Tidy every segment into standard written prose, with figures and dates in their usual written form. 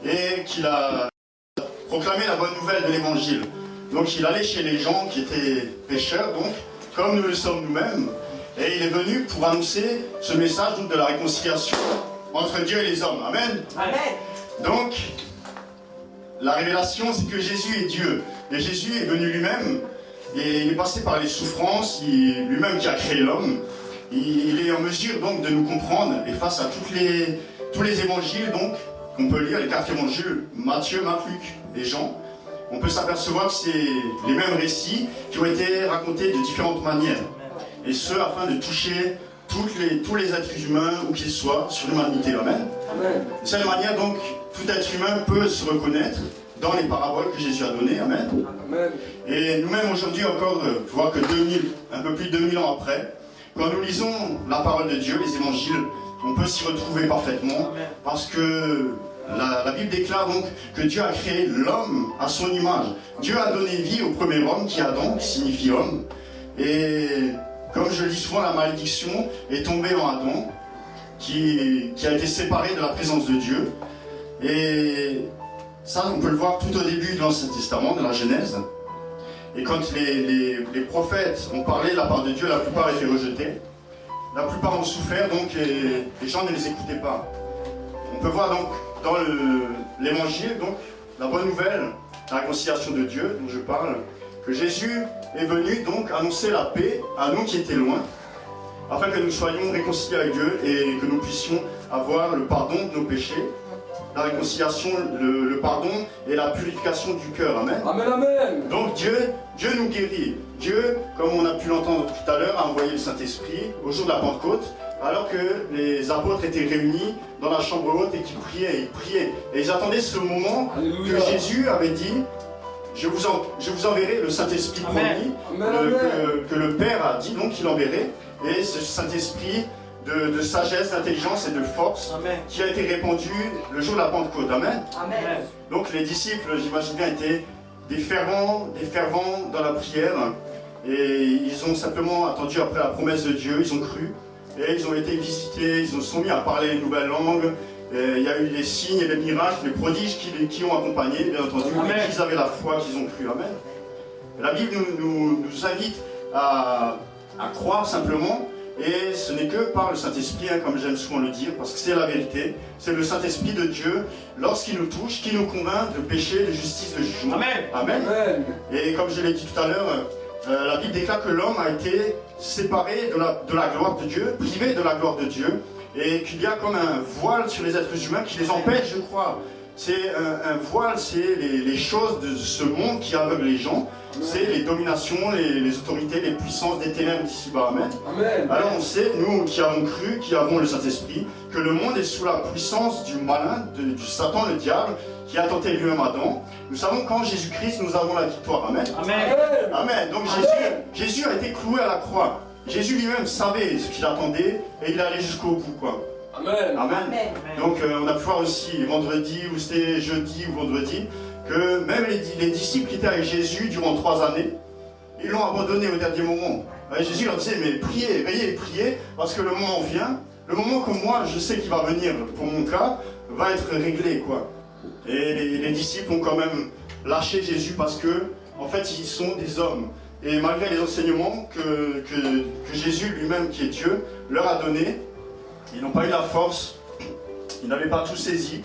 et qu'il a proclamé la bonne nouvelle de l'évangile. Donc il allait chez les gens qui étaient pécheurs, donc, comme nous le sommes nous-mêmes, et il est venu pour annoncer ce message donc, de la réconciliation entre Dieu et les hommes. Amen. Amen. Donc, la révélation, c'est que Jésus est Dieu. Et Jésus est venu lui-même, et il est passé par les souffrances, lui-même qui a créé l'homme. Il est en mesure donc de nous comprendre, et face à tous les évangiles donc qu'on peut lire, les 4 évangiles, Matthieu, Marc, Luc et Jean, on peut s'apercevoir que c'est les mêmes récits qui ont été racontés de différentes manières. Et ce, afin de toucher tous les êtres humains, où qu'ils soient, sur l'humanité. Amen. De cette manière, donc, tout être humain peut se reconnaître dans les paraboles que Jésus a données. Amen. Amen. Et nous-mêmes, aujourd'hui encore, je vois que un peu plus de 2000 ans après, quand nous lisons la parole de Dieu, les évangiles, on peut s'y retrouver parfaitement, parce que la Bible déclare donc que Dieu a créé l'homme à son image. Dieu a donné vie au premier homme, qui est Adam, qui signifie homme. Et comme je le dis souvent, la malédiction est tombée en Adam, qui a été séparé de la présence de Dieu. Et ça, on peut le voir tout au début de l'Ancien Testament, de la Genèse. Et quand les prophètes ont parlé de la part de Dieu, la plupart étaient rejetés. La plupart ont souffert, donc les gens ne les écoutaient pas. On peut voir donc dans l'évangile, donc la bonne nouvelle, la réconciliation de Dieu, dont je parle, que Jésus est venu donc annoncer la paix à nous qui étaient loin, afin que nous soyons réconciliés avec Dieu et que nous puissions avoir le pardon de nos péchés, la réconciliation, le pardon et la purification du cœur. Amen. Amen, amen. Donc Dieu nous guérit. Dieu, comme on a pu l'entendre tout à l'heure, a envoyé le Saint-Esprit au jour de la Pentecôte, alors que les apôtres étaient réunis dans la chambre haute et qu'ils priaient. Et ils attendaient ce moment que Jésus avait dit, je vous enverrai le Saint-Esprit promis, que le Père a dit donc qu'il enverrait. Et ce Saint-Esprit de sagesse, d'intelligence et de force qui a été répandu le jour de la Pentecôte. Amen. Amen. Donc les disciples, j'imagine bien, étaient des fervents dans la prière. Et ils ont simplement attendu après la promesse de Dieu, ils ont cru. Et ils ont été visités, ils se sont mis à parler une nouvelle langue. Et il y a eu des signes et des miracles, des prodiges qui ont accompagné, bien entendu, et qu'ils avaient la foi, qu'ils ont cru. Amen. Et la Bible nous invite à croire simplement, et ce n'est que par le Saint-Esprit, hein, comme j'aime souvent le dire, parce que c'est la vérité. C'est le Saint-Esprit de Dieu, lorsqu'il nous touche, qui nous convainc de péché, de justice, de jugement. Amen. Amen. Amen. Et comme je l'ai dit tout à l'heure, la Bible déclare que l'homme a été séparé de la gloire de Dieu, privé de la gloire de Dieu, et qu'il y a comme un voile sur les êtres humains qui les empêche de croire. C'est un voile, c'est les choses de ce monde qui aveuglent les gens, c'est les dominations, les autorités, les puissances des ténèbres d'ici-bas. Amen. Amen. Alors on sait, nous qui avons cru, qui avons le Saint-Esprit, que le monde est sous la puissance du malin, du Satan, le diable, qui a tenté lui-même Adam. Nous savons qu'en Jésus-Christ, nous avons la victoire. Amen. Amen. Amen. Donc Jésus a été cloué à la croix. Jésus lui-même savait ce qu'il attendait et il allait jusqu'au bout, quoi. Amen. Amen. Amen. Donc on a pu voir aussi vendredi, ou c'était jeudi ou vendredi, que même les disciples qui étaient avec Jésus durant 3 années, ils l'ont abandonné au dernier moment. Jésus leur disait, mais priez, veillez et priez, parce que le moment vient, le moment que moi je sais qu'il va venir pour mon cas, va être réglé, quoi. Et les disciples ont quand même lâché Jésus parce que, en fait, ils sont des hommes. Et malgré les enseignements que Jésus lui-même, qui est Dieu, leur a donné, ils n'ont pas eu la force, ils n'avaient pas tout saisi.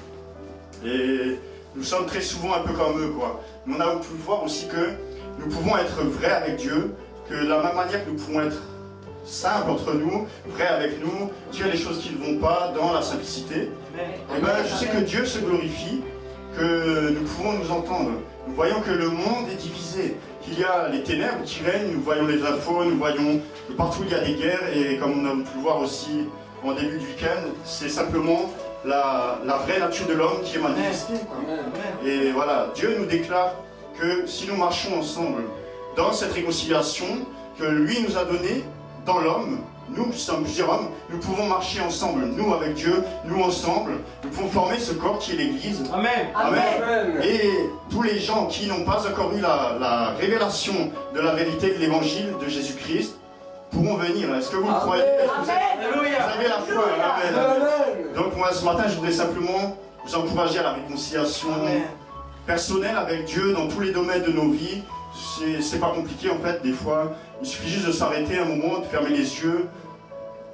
Et nous sommes très souvent un peu comme eux, quoi. Mais on a pu voir aussi que nous pouvons être vrais avec Dieu, que de la même manière que nous pouvons être simples entre nous, vrais avec nous, dire les choses qui ne vont pas dans la simplicité. Et bien, je sais que Dieu se glorifie, que nous pouvons nous entendre. Nous voyons que le monde est divisé, qu'il y a les ténèbres qui règnent, nous voyons les infos, nous voyons que partout il y a des guerres, et comme on a pu le voir aussi en début du week-end, c'est simplement la vraie nature de l'homme qui est manifestée. Et voilà, Dieu nous déclare que si nous marchons ensemble dans cette réconciliation que lui nous a donnée dans l'homme, nous qui sommes plusieurs hommes, nous pouvons marcher ensemble, nous avec Dieu, nous ensemble, nous pouvons former ce corps qui est l'Église. Amen. Amen. Et tous les gens qui n'ont pas encore eu la révélation de la vérité de l'Évangile de Jésus-Christ pourront venir. Est-ce que vous le croyez? Vous avez la foi? Amen. Donc moi ce matin je voudrais simplement vous encourager à la réconciliation Amen. personnelle avec Dieu dans tous les domaines de nos vies. C'est pas compliqué en fait, des fois. Il suffit juste de s'arrêter un moment, de fermer les yeux.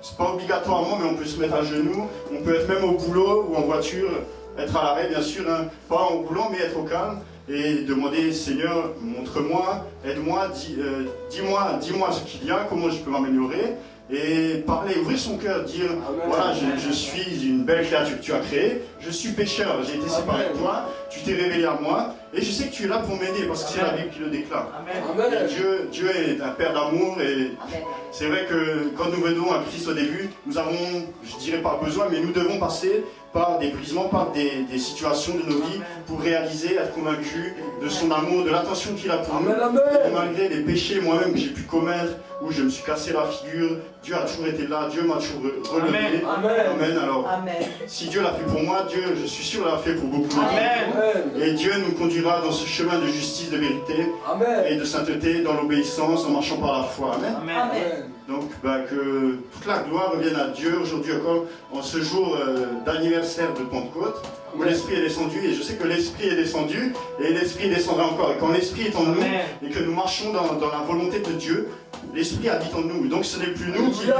C'est pas obligatoirement, mais on peut se mettre à genoux. On peut être même au boulot ou en voiture, être à l'arrêt bien sûr, hein. Pas en roulant, mais être au calme. Et demander, Seigneur, montre-moi, aide-moi, dis-moi ce qu'il y a, comment je peux m'améliorer. Et parler, ouvrir son cœur, dire, Amen. voilà, je suis une belle créature que tu as créée, je suis pécheur, j'ai été séparé de toi, tu t'es révélé à moi, et je sais que tu es là pour m'aider, parce que c'est la Bible qui le déclare. Amen. Et Dieu est un Père d'amour, et c'est vrai que quand nous venons à Christ au début, nous avons, je dirais pas besoin, mais nous devons passer par des brisements, par des situations de nos vies pour réaliser, être convaincus de son amour, de l'attention qu'il a pour nous. Et malgré les péchés moi-même que j'ai pu commettre, où je me suis cassé la figure, Dieu a toujours été là, Dieu m'a toujours relevé. Amen. Alors, si Dieu l'a fait pour moi, Dieu, je suis sûr, l'a fait pour beaucoup. Amen. Et Dieu nous conduira dans ce chemin de justice, de vérité et de sainteté, dans l'obéissance, en marchant par la foi. Amen. Amen. Donc, que toute la gloire revienne à Dieu aujourd'hui encore, en ce jour d'anniversaire de Pentecôte, où l'Esprit est descendu, et je sais que l'Esprit est descendu, et l'Esprit descendra encore. Et quand l'Esprit est en nous, et que nous marchons dans la volonté de Dieu, l'Esprit habite en nous. Donc ce n'est plus nous qui vivons,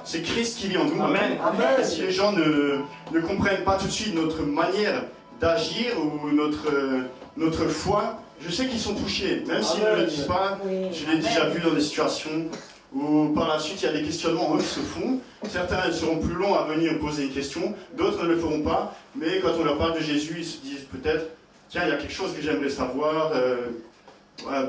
c'est Christ qui vit en nous. Amen. Et si les gens ne comprennent pas tout de suite notre manière d'agir ou notre foi, je sais qu'ils sont touchés, même s'ils ne le disent pas. Je l'ai déjà vu dans des situations où par la suite il y a des questionnements en eux qui se font. Certains seront plus longs à venir poser une question, d'autres ne le feront pas, mais quand on leur parle de Jésus, ils se disent peut-être, tiens, il y a quelque chose que j'aimerais savoir,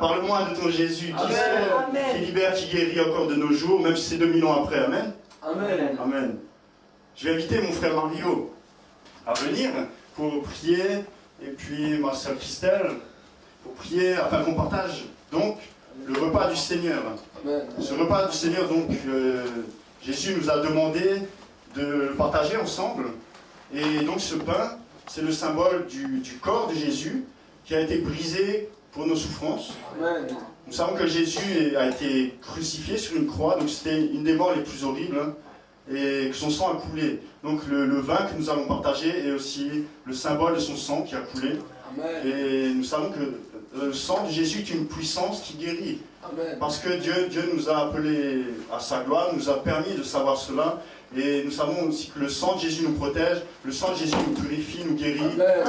parle-moi de ton Jésus qui sauve, qui libère, qui guérit encore de nos jours, même si c'est 2000 ans après. Amen. Amen. Amen. Je vais inviter mon frère Mario à venir pour prier, et puis ma soeur Christelle, pour prier afin qu'on partage donc le repas du Seigneur. Amen. Ce repas du Seigneur, donc, Jésus nous a demandé de le partager ensemble. Et donc ce pain, c'est le symbole du corps de Jésus qui a été brisé pour nos souffrances. Amen. Nous savons que Jésus a été crucifié sur une croix, donc c'était une des morts les plus horribles, hein, et que son sang a coulé. Donc le vin que nous allons partager est aussi le symbole de son sang qui a coulé. Amen. Et nous savons que le sang de Jésus est une puissance qui guérit. Amen. Parce que Dieu nous a appelés à sa gloire, nous a permis de savoir cela. Et nous savons aussi que le sang de Jésus nous protège, le sang de Jésus nous purifie, nous guérit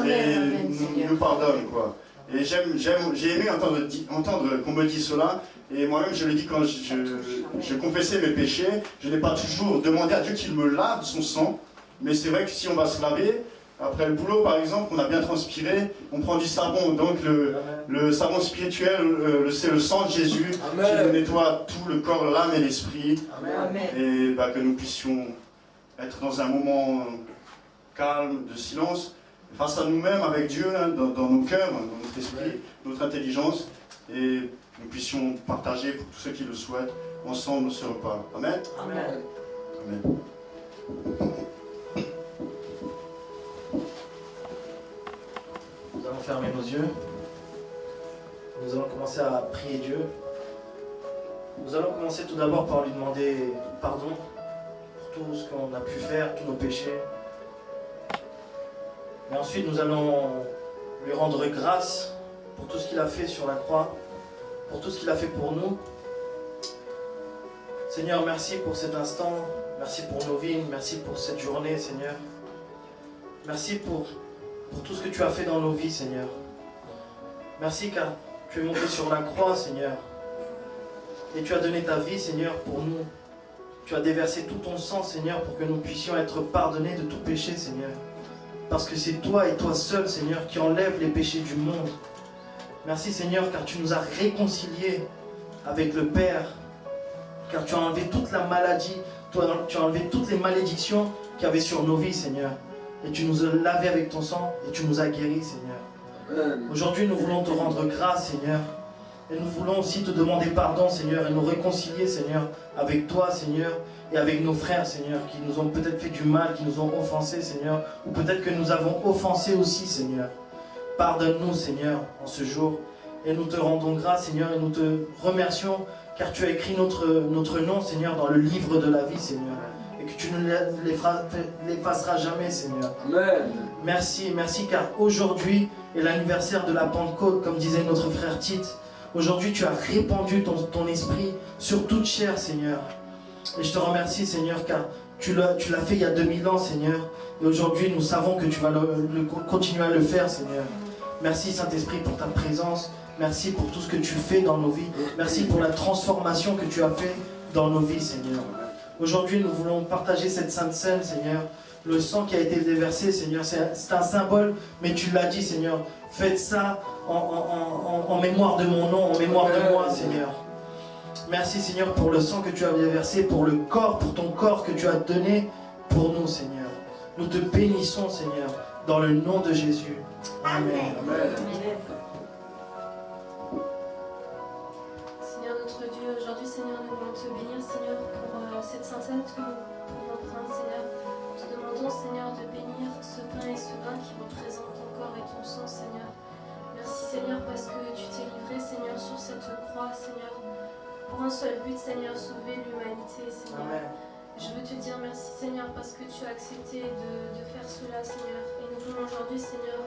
et nous pardonne, quoi. Et j'ai aimé entendre qu'on me dise cela. Et moi-même, je le dis quand je confessais mes péchés, je n'ai pas toujours demandé à Dieu qu'il me lave son sang. Mais c'est vrai que si on va se laver, après le boulot par exemple, on a bien transpiré, on prend du savon. Donc le savon spirituel, c'est le sang de Jésus qui nous nettoie tout le corps, l'âme et l'esprit. Et que nous puissions être dans un moment calme, de silence, face à nous-mêmes, avec Dieu, hein, dans nos cœurs, dans notre esprit, notre intelligence, et nous puissions partager pour tous ceux qui le souhaitent, ensemble ce repas. Amen. Amen. Amen. Nous allons fermer nos yeux. Nous allons commencer à prier Dieu. Nous allons commencer tout d'abord par lui demander pardon pour tout ce qu'on a pu faire, tous nos péchés. Et ensuite, nous allons lui rendre grâce pour tout ce qu'il a fait sur la croix, pour tout ce qu'il a fait pour nous. Seigneur, merci pour cet instant, merci pour nos vies, merci pour cette journée, Seigneur. Merci pour tout ce que tu as fait dans nos vies, Seigneur. Merci car tu es monté sur la croix, Seigneur. Et tu as donné ta vie, Seigneur, pour nous. Tu as déversé tout ton sang, Seigneur, pour que nous puissions être pardonnés de tout péché, Seigneur. Parce que c'est toi et toi seul, Seigneur, qui enlève les péchés du monde. Merci, Seigneur, car tu nous as réconciliés avec le Père. Car tu as enlevé toute la maladie, tu as enlevé toutes les malédictions qu'il y avait sur nos vies, Seigneur. Et tu nous as lavés avec ton sang et tu nous as guéris, Seigneur. Aujourd'hui, nous voulons te rendre grâce, Seigneur. Et nous voulons aussi te demander pardon, Seigneur, et nous réconcilier, Seigneur, avec toi, Seigneur, et avec nos frères, Seigneur, qui nous ont peut-être fait du mal, qui nous ont offensés, Seigneur, ou peut-être que nous avons offensé aussi, Seigneur. Pardonne-nous, Seigneur, en ce jour, et nous te rendons grâce, Seigneur, et nous te remercions, car tu as écrit notre nom, Seigneur, dans le livre de la vie, Seigneur. Et que tu ne l'effaceras jamais, Seigneur. Amen. Merci, merci, car aujourd'hui est l'anniversaire de la Pentecôte, comme disait notre frère Tite. Aujourd'hui, tu as répandu ton esprit sur toute chair, Seigneur. Et je te remercie, Seigneur, car tu l'as fait il y a 2000 ans, Seigneur. Et aujourd'hui, nous savons que tu vas continuer à le faire, Seigneur. Merci, Saint-Esprit, pour ta présence. Merci pour tout ce que tu fais dans nos vies. Merci pour la transformation que tu as fait dans nos vies, Seigneur. Aujourd'hui, nous voulons partager cette sainte scène, Seigneur. Le sang qui a été déversé, Seigneur, c'est un symbole, mais tu l'as dit, Seigneur. Faites ça en mémoire de mon nom, en mémoire de moi, Seigneur. Merci, Seigneur, pour le sang que tu as déversé, pour le corps, pour ton corps que tu as donné pour nous, Seigneur. Nous te bénissons, Seigneur, dans le nom de Jésus. Amen. Amen. Seigneur notre Dieu, aujourd'hui, Seigneur, nous voulons te bénir, Seigneur, pour cette sainte que nous pouvons prendre, Seigneur. Nous te demandons, Seigneur, de bénir ce pain et ce vin qui représentent ton corps et ton sang, Seigneur. Merci, Seigneur, parce que tu t'es livré, Seigneur, sur cette croix, Seigneur, pour un seul but, Seigneur, sauver l'humanité, Seigneur. Amen. Je veux te dire merci, Seigneur, parce que tu as accepté de faire cela, Seigneur. Et nous voulons aujourd'hui, Seigneur,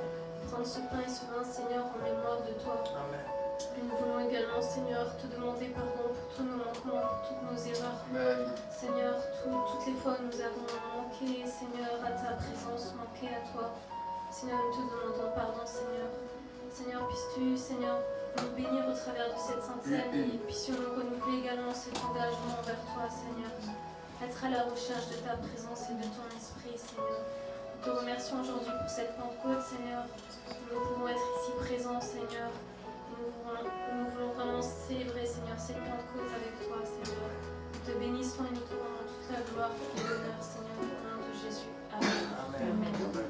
prendre ce pain et ce vin, Seigneur, en mémoire de toi. Amen. Et nous voulons également, Seigneur, te demander pardon pour tous nos manquements, pour toutes nos erreurs. Amen. Seigneur, toutes les fois où nous avons manqué, Seigneur, à ta présence, manqué à toi. Seigneur, nous te demandons pardon, Seigneur. Seigneur, puisses-tu, Seigneur, nous bénir au travers de cette sainte scène et puissions-nous renouveler également cet engagement envers toi, Seigneur. Être à la recherche de ta présence et de ton esprit, Seigneur. Nous te remercions aujourd'hui pour cette Pentecôte, Seigneur. Nous pouvons être ici présents, Seigneur. Nous voulons vraiment célébrer, Seigneur, cette Pentecôte avec toi, Seigneur. Nous te bénissons et nous te rendons toute la gloire et l'honneur, Seigneur, au nom de Jésus. Amen. Amen. Amen.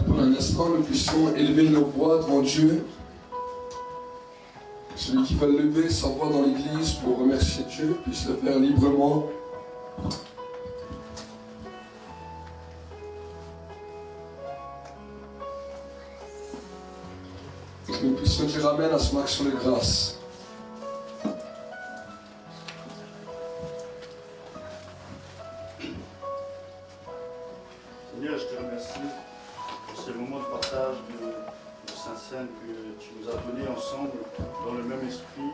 Pour un instant, nous puissions élever nos voix devant Dieu. Celui qui va le lever sa voix dans l'église pour remercier Dieu puisse le faire librement. Et que nous puissions dire Amen à son action de grâce. Seigneur, je te remercie pour ce moment de partage de Sainte-Seine que tu nous as donné ensemble dans le même esprit.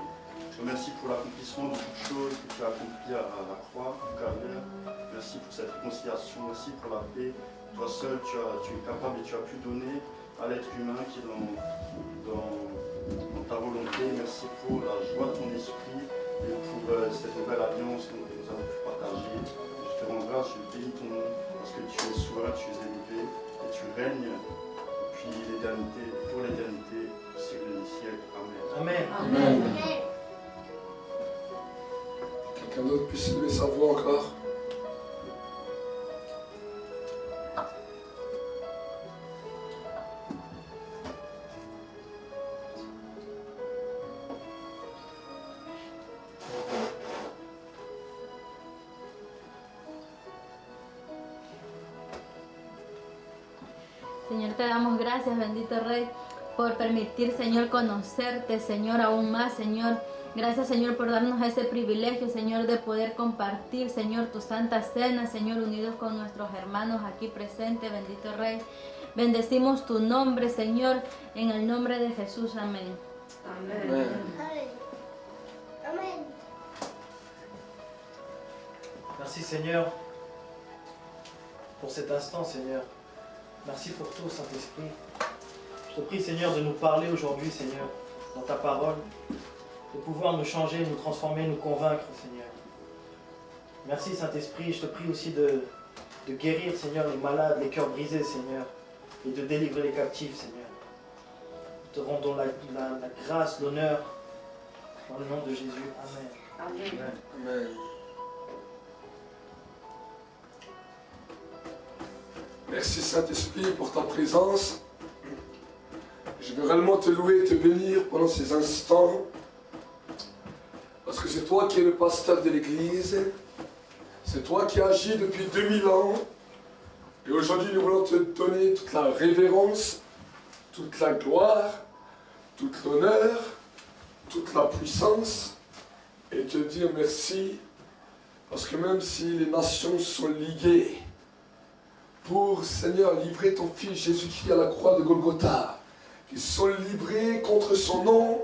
Je te remercie pour l'accomplissement de toutes choses que tu as accompli à la croix du Calvaire. Merci pour cette réconciliation, merci pour la paix. Toi seul, tu es capable et tu as pu donner à l'être humain qui est dans ta volonté. Merci pour la joie de ton esprit et pour cette nouvelle alliance que nous avons pu partager. Je te rends grâce, je bénis ton nom parce que tu es souverain, tu es élevé et tu règnes depuis l'éternité, pour l'éternité, au siècle des siècles. Amen. Amen. Amen. Quelqu'un d'autre puisse lever sa voix encore. Señor, te damos gracias, bendito Rey, por permitir, Señor, conocerte, Señor, aún más, Señor. Gracias, Señor, por darnos ese privilegio, Señor, de poder compartir, Señor, tu santa cena, Señor, unidos con nuestros hermanos aquí presentes, bendito Rey. Bendecimos tu nombre, Señor, en el nombre de Jesús. Amén. Amen. Amen. Merci Seigneur pour cet instant, Seigneur. Merci pour tout, Saint-Esprit. Je te prie, Seigneur, de nous parler aujourd'hui, Seigneur, dans ta parole, de pouvoir nous changer, nous transformer, nous convaincre, Seigneur. Merci, Saint-Esprit. Je te prie aussi de guérir, Seigneur, les malades, les cœurs brisés, Seigneur, et de délivrer les captifs, Seigneur. Nous te rendons la grâce, l'honneur, dans le nom de Jésus. Amen. Amen. Amen. Merci Saint-Esprit pour ta présence. Je veux réellement te louer et te bénir pendant ces instants. Parce que c'est toi qui es le pasteur de l'Église. C'est toi qui agis depuis 2000 ans. Et aujourd'hui, nous voulons te donner toute la révérence, toute la gloire, toute l'honneur, toute la puissance. Et te dire merci. Parce que même si les nations sont liguées pour, Seigneur, livrer ton Fils Jésus-Christ à la croix de Golgotha, qui sont livrés contre son nom,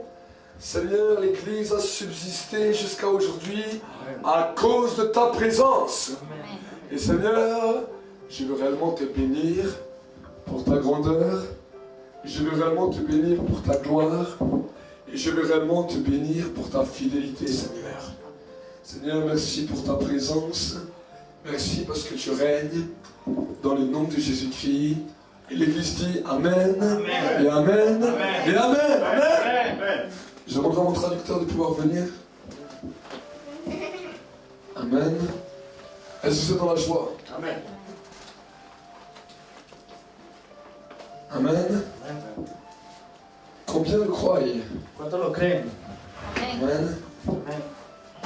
Seigneur, l'Église a subsisté jusqu'à aujourd'hui à cause de ta présence. Amen. Et Seigneur, je veux réellement te bénir pour ta grandeur, je veux réellement te bénir pour ta gloire, et je veux réellement te bénir pour ta fidélité, Seigneur. Seigneur, merci pour ta présence, merci parce que tu règnes dans le nom de Jésus-Christ. Et l'Église dit Amen, Amen. Et Amen, Amen. Et Amen, Amen. Amen. Je demanderai à mon traducteur de pouvoir venir. Amen. Est-ce que vous êtes dans la joie? Amen. Amen. Combien le croient? ¿Cuántos lo creen? Amen. Amen.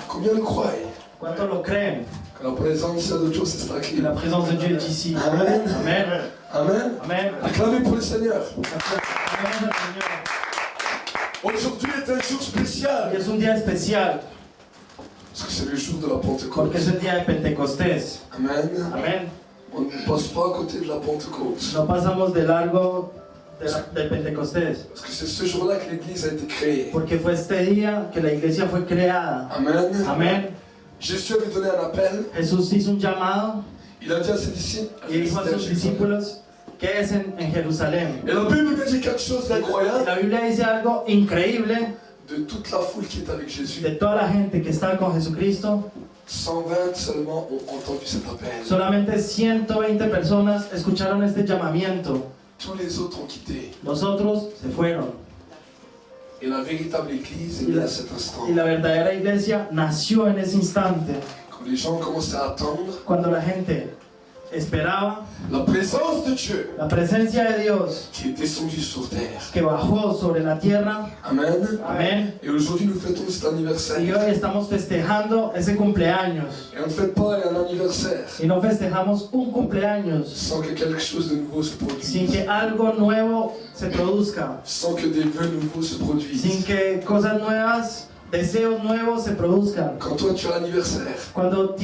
Combien le croient? ¿Cuántos lo creen? Que la présence de Dieu c'est aquí. Que la présence de Dieu est ici. Amen. Amen. Amen. Amen. Acclamez pour le Seigneur. Acclamemos al Señor. Aujourd'hui est un jour spécial. Es un día especial Parce que c'est le jour de la Pentecôte. porque es el día de Pentecostés. Amen. Amén. On ne passe pas à côté de la Pentecôte. No pasamos de largo del Pentecostés. Parce que c'est ce jour-là que l'Église a été créée. Porque fue este día que la iglesia fue creada. Amen. Amén. Jésus avait donné un appel. Jesús hizo un llamado Il a dit à ses disciples. y dijo a sus discípulos que es en Jerusalén. Et la Bible nous dit quelque chose d'incroyable. La Biblia dice algo increíble De toute la foule qui est avec Jésus. de toda la gente que estaba con Jesucristo. 120 seulement ont entendu cet appel. Solamente 120 personas escucharon este llamamiento. Tous les autres ont quitté. Los otros se fueron. Et la véritable Église est née à cet instant. Y la verdadera iglesia nació en ese instante. Quand les gens commençaient à attendre Cuando la gente esperaba la présence de Dieu la presencia de Dios qui est descendue sur terre. que bajó sobre la tierra. Amen. Amén. Et aujourd'hui nous fêtons cet Y anniversaire. hoy estamos festejando ese cumpleaños. Et on ne fête pas un anniversaire Y no festejamos un cumpleaños sans que quelque chose de nouveau se sin produise. que algo nuevo se produzca. Sans que des vœux nouveaux se Sin produisent. que cosas nuevas, deseos nuevos se produzcan. Quand toi tu as l'anniversaire, Cuando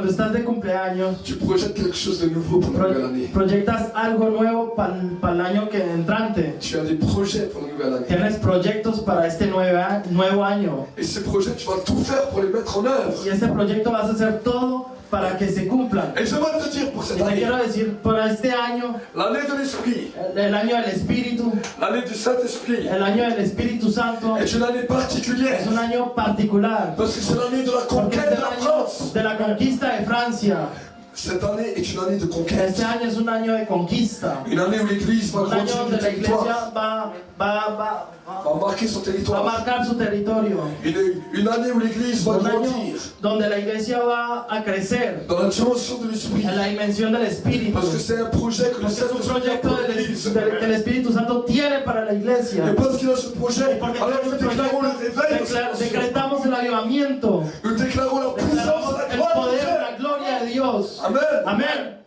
estás de cumpleaños, tu projettes quelque chose de nouveau pour la nouvelle année. proyectas algo nuevo para el año que entrante. Tu as des projets pour la nouvelle année. Tienes proyectos para este nuevo año. Et ces projets, tu vas tout faire pour les mettre en œuvre. Y este proyecto vas a hacer todo para que se cumplan. Et j'aimerais te dire pour Y cette te année, quiero decir, para este año, l'année de l'Esprit, el año del Espíritu, l'année du Saint-Esprit, el año del Espíritu Santo, est une année particulière. es un año particular. Parce que c'est l'année de la Porque conquête es de el la año France. de la conquista de Francia. Cette année est une année de conquête. Este año es un año de conquista. Une année où l'Église va Un año grandir donde du la territoire, iglesia va marquer son va a territoire. marcar su territorio. Une année où l'Église va Un año grandir donde la iglesia va a crecer dans la dimension de l'Esprit. en la dimensión del Espíritu. Parce que c'est un projet que le Porque es un Saint-Esprit a proyecto pour l'Église. que el Espíritu Santo tiene para la Et iglesia. parce qu'il a ce projet, Porque alors nous este déclarons le proyecto réveil de cette nation. decretamos el avivamiento. Nous déclarons la puissance Declaramos de la el gloire de poder, Dieu. la gloria de Dios. Amen. Amén.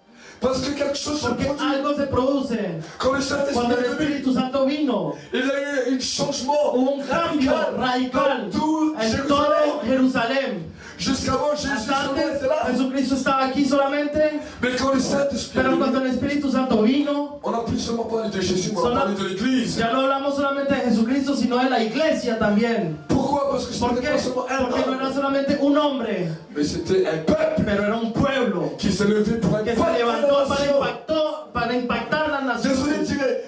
Parce que quelque chose se Porque produit. algo se produce. Quand le Saint-Esprit Cuando el est venu, Espíritu Santo vino, il y a eu un changement hubo un cambio radical dans tout en todo Jérusalem. Jerusalén. Jusqu'avant, Jésus Hasta seulement antes, était là. Jesucristo estaba aquí solamente, Mais quand le Saint-Esprit est pero cuando venu, el Espíritu Santo vino, on n'a plus seulement parlé de Jésus, mais on a parlé de l'Église. ya no hablamos solamente de Jesucristo, sino de la iglesia también. Pourquoi? parce que ¿Por c'était qué? pas seulement un Porque no homme, era solamente un hombre, mais c'était un peuple pero era un pueblo qui s'est levé pour que se impacter la levantó nation. para impactar la nación.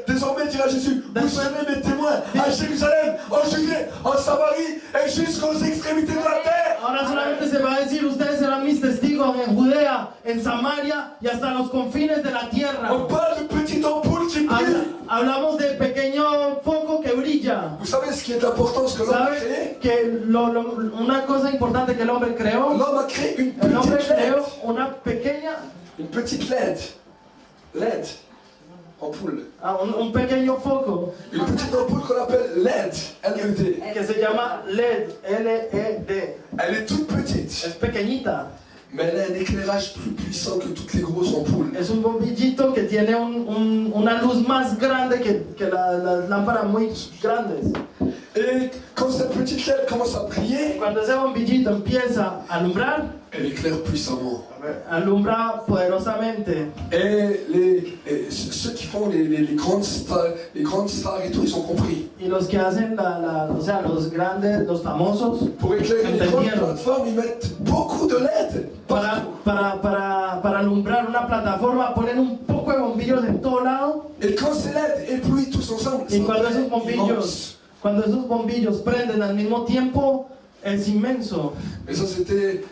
Désormais, dira Jésus, vous D'accord. serez mes témoins à Jérusalem, en Judée, en Samarie et jusqu'aux extrémités de la terre. Ahora solamente se va a decir, ustedes serán mis testigos en Judea, en Samaria y hasta los confines de la tierra. On parle de petite ampoule qui brille. Hablamos de pequeño foco que brilla. Vous savez ce qui est important, ce que l'homme a créé? ¿Sabes que una cosa importante que el hombre creó? L'homme a créé une El hombre petite LED. creó una pequeña, Une petite LED. LED. Ampoule. un pequeño foco Une petite ampoule qu'on appelle LED. LED. que se llama LED, L-E-D. Elle est toute petite, Es pequeñita. mais elle a un éclairage plus puissant que toutes les grosses ampoules. Es un bombillito que tiene una luz más grande que las lámparas muy grandes. Et quand cette petite LED commence à briller, Cuando ese bombillito empieza a alumbrar, elle éclaire puissamment. alumbra poderosamente. Et ceux qui font les grandes stars et tout, ils ont compris. Y los que hacen o sea, los grandes, los famosos, Pour éclairer les grandes Entendieron. plateformes, ils mettent beaucoup de LED. para alumbrar una plataforma ponen un poco de bombillos en todo lado. Et quand ces LED éblouissent tous ensemble, Y cuando esos immense. bombillos prenden al mismo tiempo, es inmenso. Et ça, c'était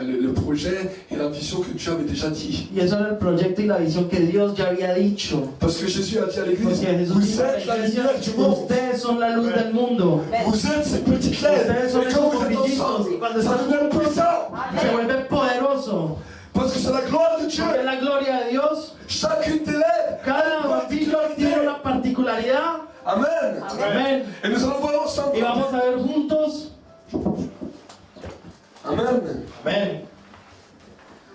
le projet et la vision que Dieu avait déjà dit. Y eso era el proyecto y la visión que Dios ya había dicho. Parce que Jésus a dit à l'église, Porque Jesús vous dijo a la êtes la iglesia, lumière du monde. ustedes son la luz del mundo. Vous êtes ces petites LED. Ustedes son Et quand esos vous êtes bombillitos. ensemble, Y cuando ça están devient puissant. se vuelve poderoso. Parce que c'est la gloire de Dieu. Porque es la gloria de Dios. Chacune des LED. Cada bombillo tiene una particularidad. Amen. Amén. Et nous allons voir ensemble. Y vamos a ver juntos. Amen. Amén.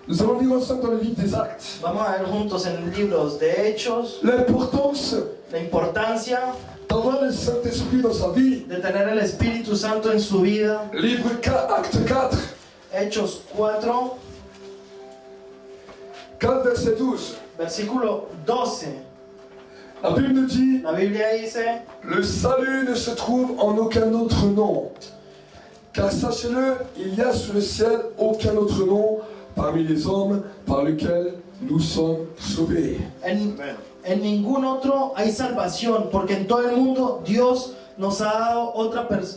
Nous allons lire ensemble dans le livre des Actes. Vamos a ver juntos en libros de Hechos L'importance la importancia d'avoir le Saint-Esprit dans sa vie. de tener el Espíritu Santo en su vida. Livre 4, Acte 4, Hechos 4, 4 verset 12. versículo 12. La Bible nous dit, La Biblia dice, le salut ne se trouve en aucun autre nom. Car sachez-le, il n'y a sous le ciel aucun autre nom parmi les hommes par lequel nous sommes sauvés. en ningún otro hay salvación, porque en todo el mundo Dios nos ha dado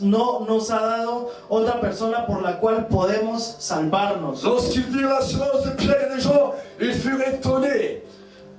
no nos ha dado otra persona por la cual podemos salvarnos. Lorsqu'ils virent l'assurance de Pierre et des gens, ils furent étonnés.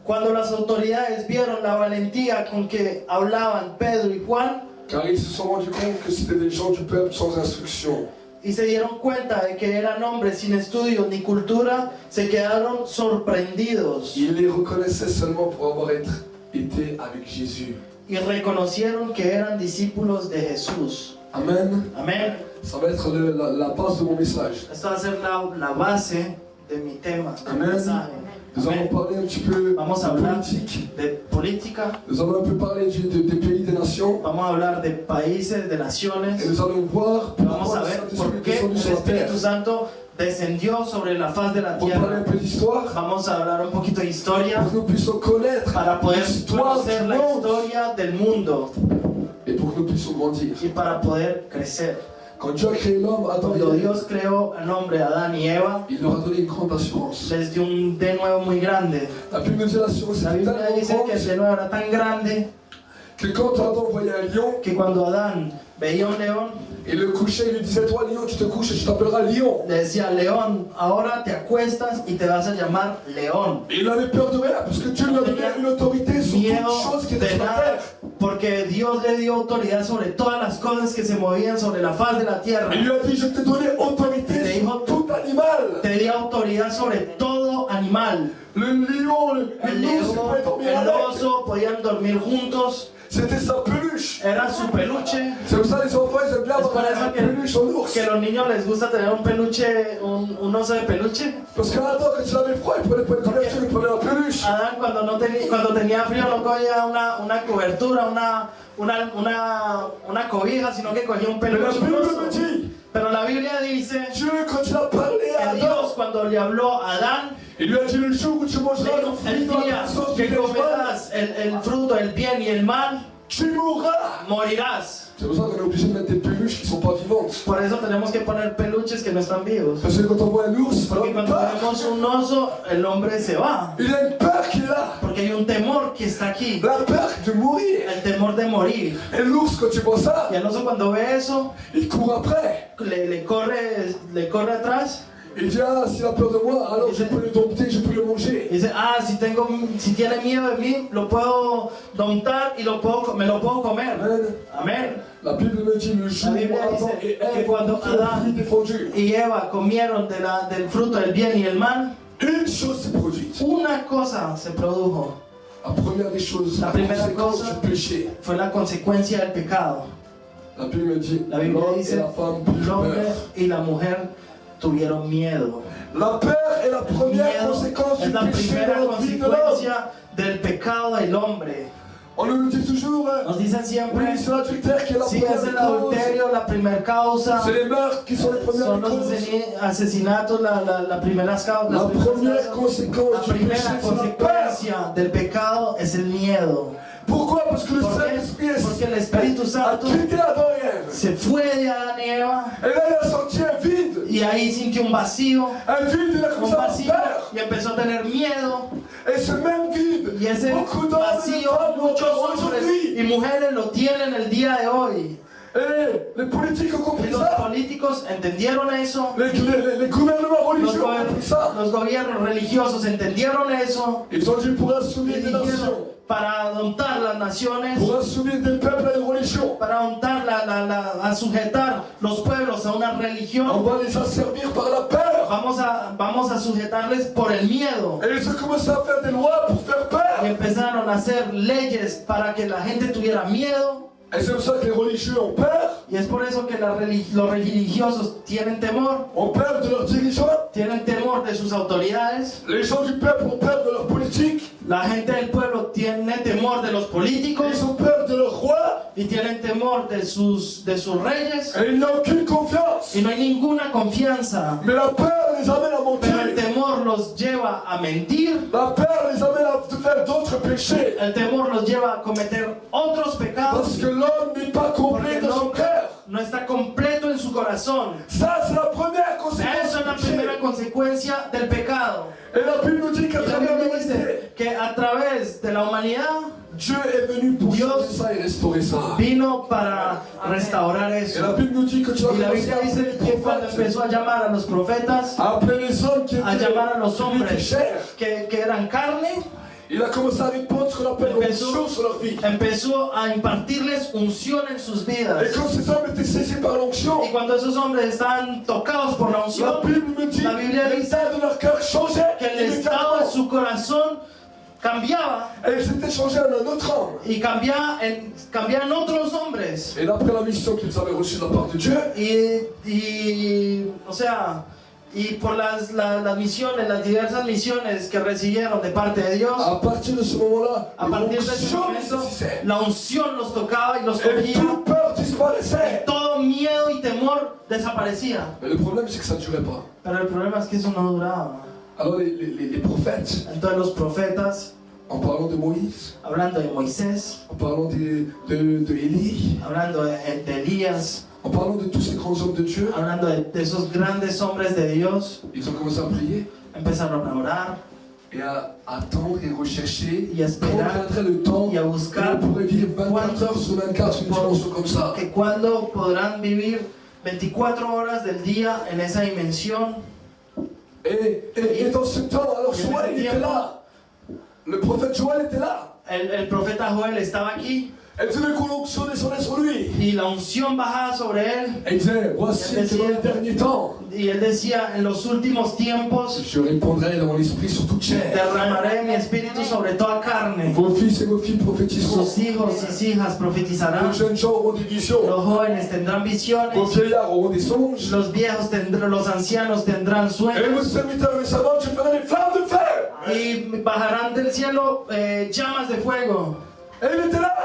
Cuando las autoridades vieron la valentía con que hablaban Pedro y Juan, Car ils se sont rendus compte que c'était des gens du peuple sans instruction. y se dieron cuenta de que eran hombres sin estudios ni cultura, se quedaron sorprendidos Ils les reconnaissaient seulement pour avoir été avec Jésus. y reconocieron que eran discípulos de Jesús. Amen. Amén. Ça va être la base de mon message. Esta va a ser la base de mi tema, de mi Amén. mensaje. Nous allons Amén. parler un petit peu Vamos a de hablar politique. de política, Nous allons un peu parler des pays, des nations. vamos a hablar de países, de Et naciones. nous allons voir Vamos a pourquoi le ver por Saint-Esprit est qué descendu el sur la terre. Espíritu Santo descendió sobre la faz de la Pour parler un tierra. peu d'histoire, Vamos a hablar un poquito de historia pour que nous puissions connaître para poder l'histoire conocer du la monde historia del mundo et pour que nous puissions grandir. y para poder crecer. Quand Dieu a créé l'homme, Adam et Cuando Ève, Dios creó al hombre Adán y Eva, il leur a donné une grande assurance. les dio un de nuevo muy grande. La Bible nous dit l'assurance La était Biblia tellement dice que el grande de nuevo era tan grande que quand Adam voyait un lion, que cuando Adán veía un león, il le couchait, il lui disait, toi lion, tu te couches et tu t'appelleras lion. le decía, León, ahora te acuestas y te vas a llamar León. Et il avait peur de rien, parce que Dieu lui a donné une autorité sur Miedo toutes choses qui étaient de sur la nada, terre. porque Dios le dio autoridad sobre todas las cosas que se movían sobre la faz de la tierra. Il lui a dit, je t'ai donné autorité Te sur dijo, tout animal. te dio autoridad sobre todo animal. Le lion, El l'ours, il pouvait león, dormir el avec. oso podían dormir juntos. C'était sa peluche. Era su peluche. C'est pour ça les enfants, ils aiment bien Es avoir por un eso peluche en ours. que a los niños les gusta tener un peluche, un oso de peluche. Parce qu'Adam, quand il avait froid, il prenait pas une couverture, il prenait la peluche. Adán cuando tenía frío no cogía una cobertura, una cobija, sino que cogía un Mais la peluche. Bible me dit, Pero la Biblia dice Dieu, quand il a parlé à que Dios Adam, cuando le habló a Adán, il lui a dit, le jour où tu le mangeras le dijo, fruit el de la día connaissance du que bien et du mal, comerás el fruto del bien y el mal, tu mourras. morirás. C'est pour ça qu'on est obligé de mettre des peluches peluches qui ne sont pas vivantes. Por eso tenemos que poner peluches que no están vivos. Parce que quand on voit un ours, Porque l'homme cuando part. vemos un oso, el hombre se va. Il y a une peur qui est là. Porque hay un temor que está aquí. La peur de mourir. El temor de morir. Et l'ours, quand tu vois ça, Y el oso cuando ve eso, il court après. le corre atrás. Il dit, ah, s'il a peur de moi, alors je peux le dompter, je peux le manger. Y dice, si tiene miedo de mí, lo puedo domptar y me lo puedo comer. Amen. Amén. La Bible me dit, le jour La Biblia où Adam dice et que Ève cuando ont pris le Adán fruit défendu, y Eva comieron del fruto del bien y el mal, une chose s'est produite. una cosa se produjo. La première des choses, La la primera conséquence cosa du péché. fue la consecuencia del pecado. La Bible me dit, La Biblia l'homme et dice, la femme prirent el hombre peur. y la mujer tuvieron miedo. La peur est la première Miedo conséquence es du la péché primera dans la vie de l'homme. consecuencia del pecado del hombre. On nous le dit toujours, hein. Nos dicen Oui, siempre, c'est l'adultère qui est la si première es el cause. adulterio la primera causa, C'est les meurtres qui sont les premières son los causes. asesinatos la primeras causas. La las primeras première causas. conséquence La du péché, primera c'est la peur. consecuencia del pecado es el miedo. Pourquoi? Parce que le ¿Por qué? Saint-Esprit Porque el Espíritu a Santo quitté Adam et Ève. se fue de Adán y Eva Et là, il a senti un vide. y ahí sintió un vacío, Un vide, il a un commencé à avoir vacío peur. y empezó a tener miedo. Et ce même vide, Y ese beaucoup d'hommes et de vacío femmes l'ont muchos encore hombres aujourd'hui. y mujeres lo tienen el día de hoy. Et les politiques ont Y compris los ça. políticos entendieron eso, Les gouvernements los, religieux ont compris ça. los gobiernos religiosos entendieron eso Ils ont dit pour y assouvir des nations, dijeron, para adoptar las naciones, pour assouvir des peuples à une religion, para adoptar a sujetar los pueblos a una on religión, va les asservir par la peur. vamos a sujetarles por el miedo. Et ils ont commencé à faire des lois pour faire Y peur. empezaron a hacer leyes para que la gente tuviera miedo. Et c'est pour ça que les religieux ont peur. Y es por eso que los religiosos tienen temor. Ont peur de leurs dirigeants. Tienen temor de sus autoridades. Les gens du peuple ont peur de leur politique. La gente del pueblo tiene temor de los políticos Ils ont peur de leur roi. y tienen temor de sus reyes. Et il n'y a aucune confiance. Y no hay ninguna confianza. Mais la peur les amène à Pero el mentir. temor los lleva a mentir. La peur les amène à faire d'autres péchés. El temor los lleva a cometer otros pecados. Parce que l'homme n'est pas complet Porque el dans son hombre cœur. no está completo en su corazón. Ça, c'est la première conséquence Eso es la du péché. primera consecuencia del pecado. Et la Bible nous dit qu'à Y la travers Biblia l'humanité, dice que a través de la humanidad Dieu est venu pour Dios changer ça et restaurer ça. vino para restaurar Et eso. la Bible nous dit que tu as Y la commencé Biblia à dice appeler que les cuando prophètes, empezó a llamar a los profetas, à appeler les hommes qui a llamar a los étaient hombres chair, que eran carne, il a commencé à répandre ce qu'on appelle Empezó- l'onction sur leur vie. empezó a impartirles unción en sus vidas. Et quand ces hommes étaient saisis par l'onction, Y cuando esos hombres estaban tocados por la la unción, Bible me dit La Biblia dice l'état de leur cœur changeait que el estado de immédiatement. su corazón cambiaba Et ils s'étaient changés en un autre homme. y cambiaban otros hombres. Et d'après la mission qu'ils avaient reçue de la part de Dieu, O sea, y por las misiones, las diversas misiones que recibieron de parte de Dios, à partir de ce moment-là, a partir de ese l'onction les momento, saisissait. la unción los tocaba y los Et cogía. toute peur Y disparaissait. todo miedo y temor desaparecía. Mais le problème, c'est que ça ne durait pas. Pero el problema es que eso no duraba. Alors les prophètes, Entonces los profetas, en parlant de Moïse, hablando de Moisés, en parlant de Élie, hablando de Elías, en parlant de tous ces grands hommes de Dieu, hablando de esos grandes hombres de Dios, ils ont commencé à prier empezaron a orar et à attendre et rechercher y a quand esperar viendrait le temps y a où buscar on pourrait vivre 24 heures sur 24 une dimension comme ça. que cuando podrán vivir 24 horas del día en esa dimensión. Et dans ce temps, alors Joël il était là. Le prophète Joël était là. El profeta Joel estaba aquí Elle disait que l'onction descendait sur lui. y la unción bajaba sobre él. Et il disait, voici que dans les derniers temps, Y él decía, en los últimos tiempos je répandrai dans mon esprit sur toute chair. derramaré mi espíritu sobre toda carne. Vos fils et vos filles prophétiseront. Sus hijos y hijas profetizarán. Vos jeunes gens auront des visions. Los jóvenes tendrán Vos visiones. vieillards auront des songes. Los viejos tendrán, los ancianos tendrán Et sueños. vos serviteurs et mes servantes, je ferai des flammes de feu. Y bajarán del cielo llamas de fuego. Et il était là.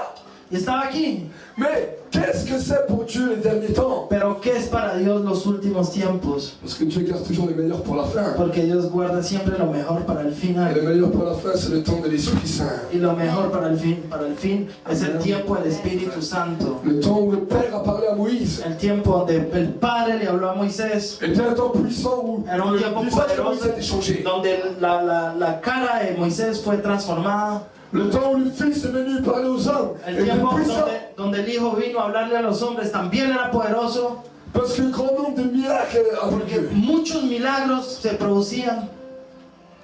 Y estaba aquí. Mais qu'est-ce que c'est pour Dieu les derniers temps? Pero ¿qué es para Dios los últimos tiempos? Parce que Dieu garde toujours les meilleurs pour la fin. Porque Dios guarda siempre lo mejor para el Et final. le meilleur pour la fin, c'est le temps de l'Esprit Saint. Y lo mejor para el fin es el tiempo del Espíritu Santo. Le temps où le Père a parlé à Moïse. El tiempo donde el Padre le habló a Moisés. Était un temps puissant où Era un le tiempo visage de Moïse poderoso a été changé. donde la cara de Moisés fue transformada. Le temps où le Fils est venu parler aux hommes El était tiempo puissant. donde el Hijo vino a hablarle a los hombres también era poderoso. Parce qu'un grand nombre de miracles avaient Porque lieu. muchos milagros se producían.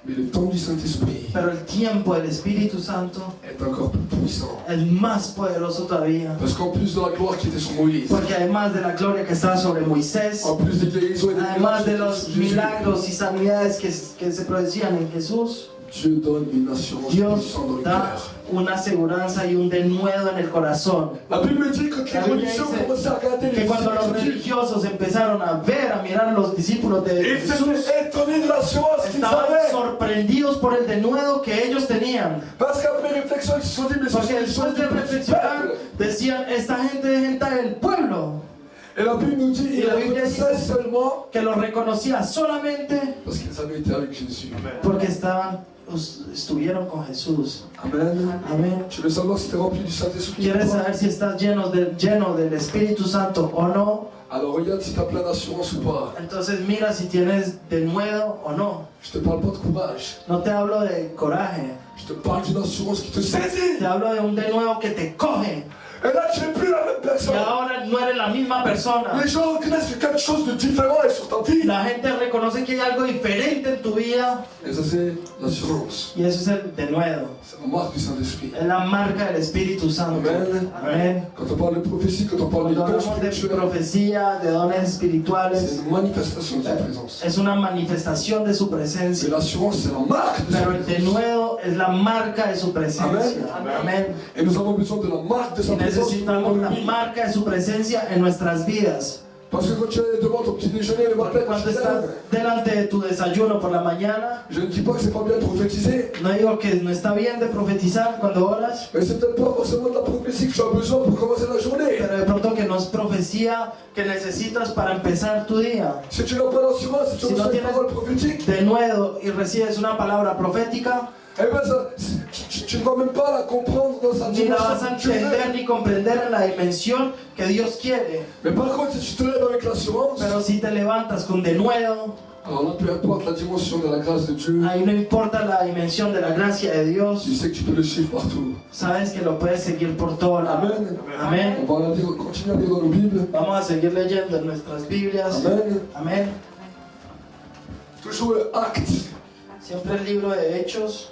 Mais le temps du Saint-Esprit Pero el tiempo del Espíritu Santo est encore plus puissant. es más poderoso todavía. Parce qu'en plus de la gloire qui était sur Moïse, Porque además de la gloria que estaba sobre Moisés, en plus des guérisons et des además de miracles los sur Jésus, milagros y sanidades que se producían en Jesús, Dieu donne une assurance Dios puissante dans le da cœur. una aseguranza y un denuedo en el corazón. La Bible dit que La les Biblia religieux dice commençaient à regarder les Que cuando los disciples de Jésus. religiosos empezaron a ver, a mirar a los discípulos de Ils Jesús, étaient étonnés de l'assurance qu'ils estaban avaient. sorprendidos por el denuedo que ellos tenían. Parce qu'après réflexion, ils se sont dit, mais ce Porque sont después de du petit reflexionar, peuple. decían, esta gente es gente del pueblo, Et la Bible nous dit, Y ils la Biblia reconnaissaient dice- seulement que los reconocía solamente parce qu'ils avaient été avec Jésus. porque estuvieron con Jesús. Amen. Amén. Tu veux savoir si tu es rempli du Saint-Esprit? ¿Quieres saber si estás lleno del Espíritu Santo o no? Alors regarde si tu as plein d'assurance ou pas. Entonces mira si tienes denuedo o no. Je te parle pas de courage. No te hablo de coraje, Je te parle d'une assurance qui te saisit. te hablo de un denuedo que te coge. Et là, tu n'es plus la même Y personne. ahora no eres la misma persona. Les gens reconnaissent que quelque chose de différent est sur ta vie. La gente reconoce que hay algo diferente en tu vida Et ça, c'est l'assurance. y eso es el denuedo. C'est la marque du Saint-Esprit. Es la marca del Espíritu Santo. Amen. Amén. Quand on parle de prophétie, quand on parle de Cuando dons hablamos de spirituels, profecía, de dones c'est espirituales, une manifestation de sa présence. es una manifestación de su Mais presencia. l'assurance, c'est la marque de sa Pero el présence. denuedo es la marca de su presencia. Amén. Amén. Et nous avons besoin de la marque de Y sa présence. necesitamos la marca de su presencia en nuestras vidas. Parce que quand tu es devant ton petit déjeuner le matin, quand Cuando tu te estás lèves, delante de tu desayuno por la mañana, je ne dis pas que c'est pas bien de prophétiser, no digo que no está bien de profetizar cuando oras, mais c'est peut-être pas forcément de la prophétie que tu as besoin pour commencer la journée. pero de pronto que no es profecía que necesitas para empezar tu día. Si tu n'as pas l'assurance, si tu Si no reçois une tienes parole prophétique, de nuevo y recibes una palabra profética, eh ben ça, tu ne vas même pas la comprendre dans sa ni la vas a dimension que tu entender veux. ni comprender en la dimensión que Dios quiere. Mais par contre, si tu te lèves avec l'assurance, Pero si te levantas con denuedo, alors là, peu importe la dimension de la grâce de Dieu, ahí no importa la dimensión de la gracia de Dios, tu sais que tu peux le suivre partout. sabes que lo puedes seguir por todo lado. Amen. Amén. On va continuer à lire dans nos Bibles. Vamos a seguir leyendo en nuestras Biblias. Amen. Amén. Toujours Actes. Siempre el libro de Hechos,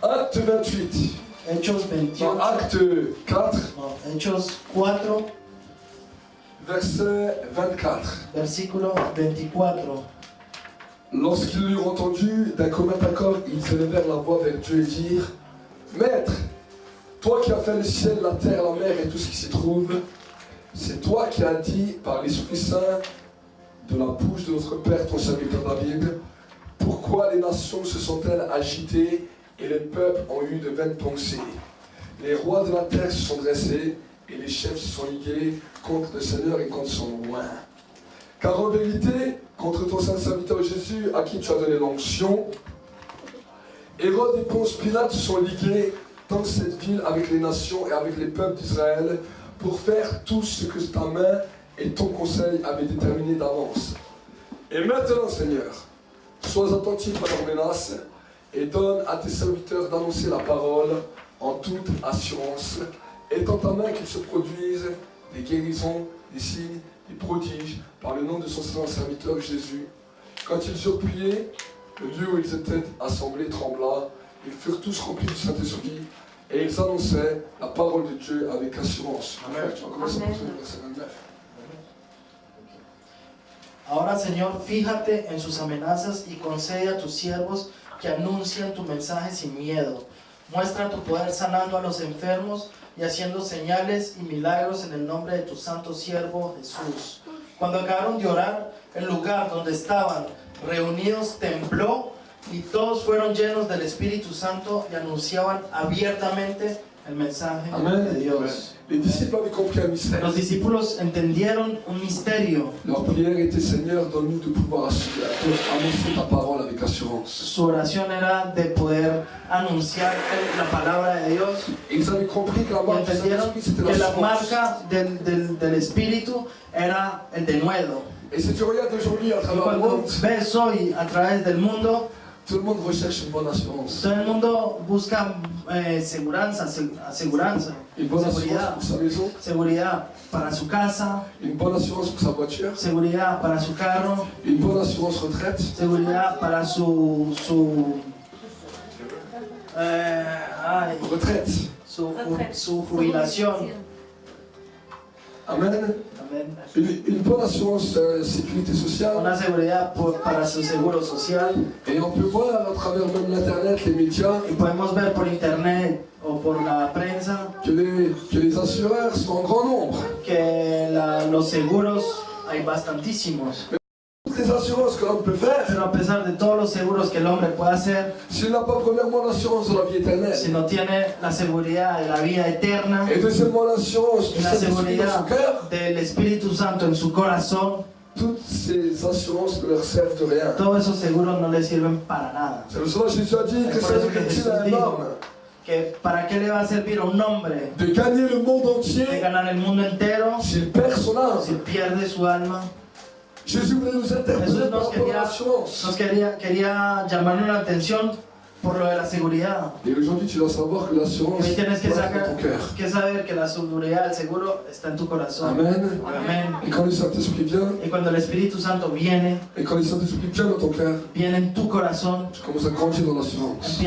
Acte 28. Hechos 28, Dans Acte 4, no, Hechos 4, verset 24. versículo 24. Lorsqu'ils l'eurent entendu, d'un commun accord, ils élevèrent la voix vers Dieu et dirent: Maître, toi qui as fait le ciel, la terre, la mer et tout ce qui s'y trouve, c'est toi qui as dit par l'Esprit Saint de la bouche de notre Père, ton serviteur David, pourquoi les nations se sont-elles agitées et les peuples ont eu de vaines pensées. Les rois de la terre se sont dressés et les chefs se sont ligués contre le Seigneur et contre son roi. Car en vérité, contre ton saint serviteur Jésus, à qui tu as donné l'onction, Hérode et Ponce Pilate se sont ligués dans cette ville avec les nations et avec les peuples d'Israël pour faire tout ce que ta main et ton conseil avaient déterminé d'avance. Et maintenant, Seigneur, sois attentif à leurs menaces et donne à tes serviteurs d'annoncer la parole en toute assurance, étant ta main qu'ils se produisent des guérisons, des signes, des prodiges, par le nom de son saint serviteur Jésus. Quand ils eurent prié, le lieu où ils étaient assemblés trembla, ils furent tous remplis du Saint-Esprit, et ils annonçaient la parole de Dieu avec assurance. Amen. Tu vas commencer par le verset 29. Ahora, Señor, fíjate en sus amenazas y concede a tus siervos que anuncien tu mensaje sin miedo. Muestra tu poder sanando a los enfermos y haciendo señales y milagros en el nombre de tu santo siervo Jesús. Cuando acabaron de orar, el lugar donde estaban reunidos tembló y todos fueron llenos del Espíritu Santo y anunciaban abiertamente el mensaje Amen. de Dios. Les disciples avaient compris un mystère. Los discípulos entendieron un misterio. Leur prière était Seigneur, donne-nous de pouvoir annoncer ta parole avec assurance. Su oración era de poder anunciar la palabra de Dios. Et ils avaient compris que la Y marque du entendieron Saint-Esprit c'était que la l'assurance. marca del Espíritu era el denuedo. Et si tu regardes aujourd'hui à Y travers le cuando monde, ves hoy a través del mundo, tout le monde recherche une bonne assurance. todo el mundo busca aseguranza, Une bonne assurance seguridad, pour sa maison, seguridad para su casa, une bonne assurance pour sa voiture, seguridad para su carro, une bonne assurance retraite, seguridad para su jubilación. Amen. Amén. Une bonne assurance sécurité sociale. Una seguridad para su seguro social. Et on peut voir à travers même l'internet, les médias, Y podemos ver por internet o por la prensa que les assureurs sont en grand nombre. que los seguros hay bastantísimos. Toutes les assurances que l'homme peut faire, Pero a pesar de todos los seguros que el hombre puede hacer, s'il n'a pas premièrement l'assurance de la vie éternelle, si no tiene la seguridad de la vida eterna et deuxièmement l'assurance y du la Saint-Esprit dans son seguridad cœur, del Espíritu Santo en su corazón, toutes ces assurances ne leur servent de rien. todos esos seguros no le sirven para nada. C'est pour cela que Jésus a dit que Por ça eso que est Jesús à un dijo homme que para qué le va a servir a un hombre de gagner le monde de entier ganar el mundo entero s'il perd son âme. si pierde su alma. Jésus voulait nous interpeller Jesús par rapport à l'assurance. quería llamarnos la atención por lo de la seguridad. Et aujourd'hui, tu dois savoir que l'assurance Y hoy tienes doit être dans ton cœur. que saber que la seguridad, el seguro está en tu corazón. Amen. Amén. Et quand le Saint-Esprit vient, Y cuando el Espíritu Santo viene et quand le Saint-Esprit vient dans ton cœur, viene en tu corazón, tu commences à grandir dans l'assurance.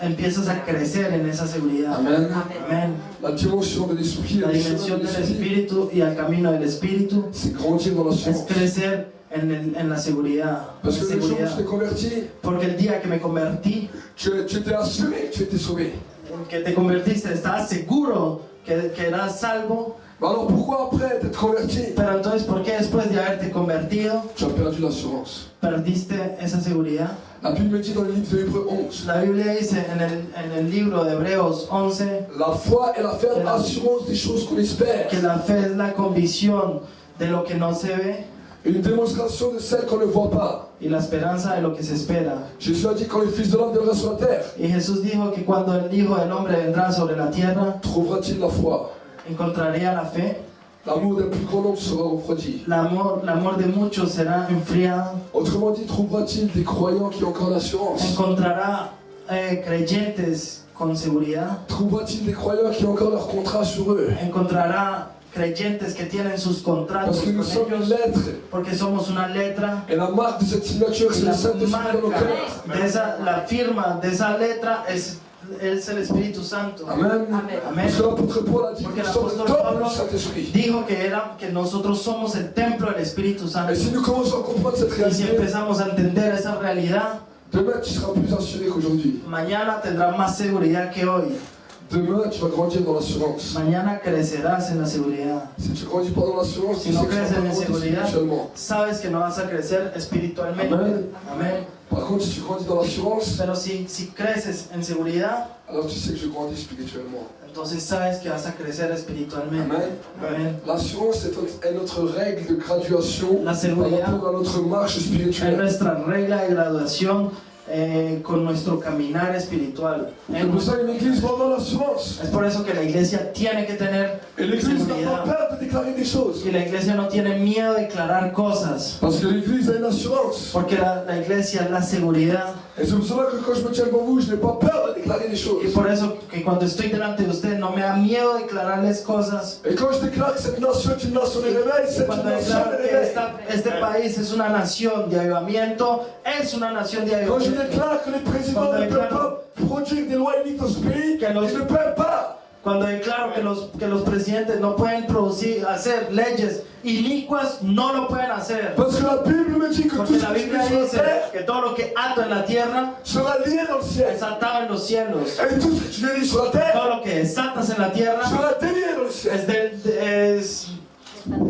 empiezas a crecer en esa seguridad. Amen. Amén. La dimension de l'Esprit, La le dimensión chemin de del l'Esprit, Espíritu y el camino del Espíritu c'est grandir dans es l'assurance. crecer en la seguridad. Parce que le jour où seguridad. tu t'es converti, Porque el día que me convertí, tu étais assuré, tu étais sauvé. en que te convertiste, estabas seguro que eras salvo. Mais alors pourquoi après t'être converti, Pero entonces, ¿por qué después de haberte convertido, tu as perdu l'assurance? perdiste esa seguridad? La Bible me dit dans le livre de Hébreux 11, La Biblia dice en el libro de Hebreos 11 la foi est la ferme assurance des choses qu'on espère, que la fe es la convicción de lo que no se ve une démonstration de celle qu'on ne voit pas. y la esperanza de lo que se espera. Jésus a dit quand le Fils de l'homme viendra sur la terre, Y Jesús dijo que cuando el Hijo del Hombre vendrá sobre la tierra, trouvera-t-il la foi? encontraría la fe. L'amour d'un plus grand nombre sera refroidi. L'amor de muchos será enfriado. Autrement dit, trouvera-t-il des croyants qui ont encore l'assurance? Encontrará creyentes con seguridad. Trouvera-t-il des croyants qui ont encore leur contrat sur eux? Encontrará creyentes que tienen sus contratos Parce que nous con sommes une ellos, lettre. porque somos una letra. Et la marque de cette signature, Y c'est le la Saint-Esprit dans nos marca cœurs. la firma de esa letra es el Espíritu Santo. Amen. Amén. Parce que l'apôtre Paul a dit que Porque nous el sommes le apóstol temple Pablo du Saint-Esprit. dijo que nosotros somos el templo del Espíritu Santo. Et si nous commençons à comprendre cette Y si réalité, empezamos a entender esa realidad, demain tu seras plus assuré qu'aujourd'hui. mañana tendrás más seguridad que hoy. Demain tu vas grandir dans l'assurance. Mañana crecerás en la seguridad. Si tu grandis pas dans l'assurance, Si tu no sais que tu creces vas en pas grandir seguridad, spirituellement. sabes que no vas a crecer espiritualmente. Amén. Amén. Par contre, si tu grandis dans l'assurance, Pero si creces en seguridad, alors tu sais que je grandis spirituellement. entonces sabes que vas a crecer espiritualmente. Amen. Amén. L'assurance est notre règle de graduation La par seguridad rapport à notre marche es spirituelle. nuestra regla de graduación con nuestro caminar espiritual. C'est pour ça qu'une église va dans l'assurance. Es por eso que la iglesia tiene que tener Et l'église n'a pas seguridad. peur de déclarer des choses. Y la iglesia no tiene miedo de declarar cosas. Parce que l'église a une assurance. Porque la iglesia es la seguridad. Et c'est pour cela que quand je me tiens devant vous, je n'ai pas peur de déclarer des choses. Y por eso que cuando estoy delante de usted no me da miedo declararles cosas. Et quand je déclare que cette nation est une nation de réveil, c'est une Cuando nation declaro de que réveil. este país es una nación de avivamiento, es una nación de Quand je avivamiento. déclare que les présidents ne peuvent pas produire des lois uniques dans ce pays, Que los- ils ne peuvent pas. Cuando declaro que los presidentes no pueden hacer leyes inicuas, no lo pueden hacer. Parce que la Bible me dit que tout Porque ce la que je Biblia mets sur la dice terre que todo lo que ato en la tierra sera lié dans le ciel. es atado en los cielos. Et tout ce que tu délies sur la terre Todo lo que desatas en la tierra sera délié dans le ciel.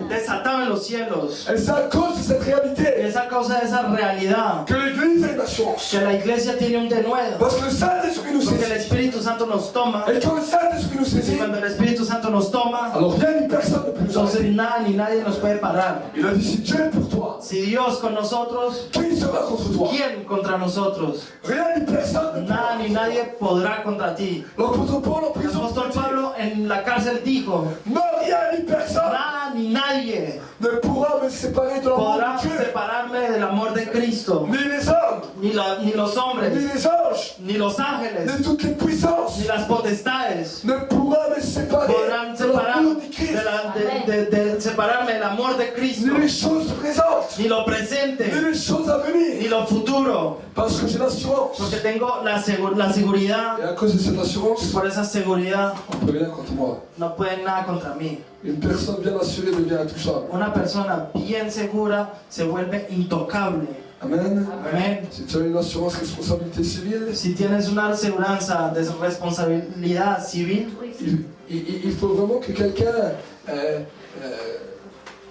desatado en los cielos. Et c'est à cause de cette Y réalité es a causa de esa realidad que l'Église a une assurance. que la iglesia tiene un denuedo. Parce que le Saint-Esprit nous Porque el saisit. Espíritu Santo nos toma. Et quand le Saint-Esprit nous Y saisit, cuando el Espíritu Santo nos toma, alors rien ni personne ne peut nous entonces arrêter. nada ni nadie nos puede parar. Il a dit, si Dieu est pour toi, Si Dios con nosotros, qui sera contre toi? ¿quién contra nosotros? Rien ni personne ne peut. Nada ni nadie podrá contra ti. L'apôtre Paul en El prison apóstol dit, Pablo en la cárcel dijo, non, rien ni personne nada ni nadie ne pourra me séparer de l'amour podrá de Dieu. separarme del amor de Cristo. Ni les hommes, Ni los ni hombres, les anges, ni los ángeles, ni toutes les puissances ni las potestades ne pourra me séparer podrán de separar l'amour de Christ. separarme del amor de Cristo, Ni les choses présentes, ni lo ni presente, les choses à ni venir. lo futuro, Parce que j'ai l'assurance. porque tengo la seguridad. Et à cause de cette assurance, Por esa seguridad on peut rien contre moi. no pueden nada contra mí. Une personne bien assurée devient intouchable. Una persona bien segura se vuelve intocable. Amen. Amén. Si tu as une assurance responsabilité civile, Si tienes una aseguranza de responsabilidad civil, il faut vraiment que quelqu'un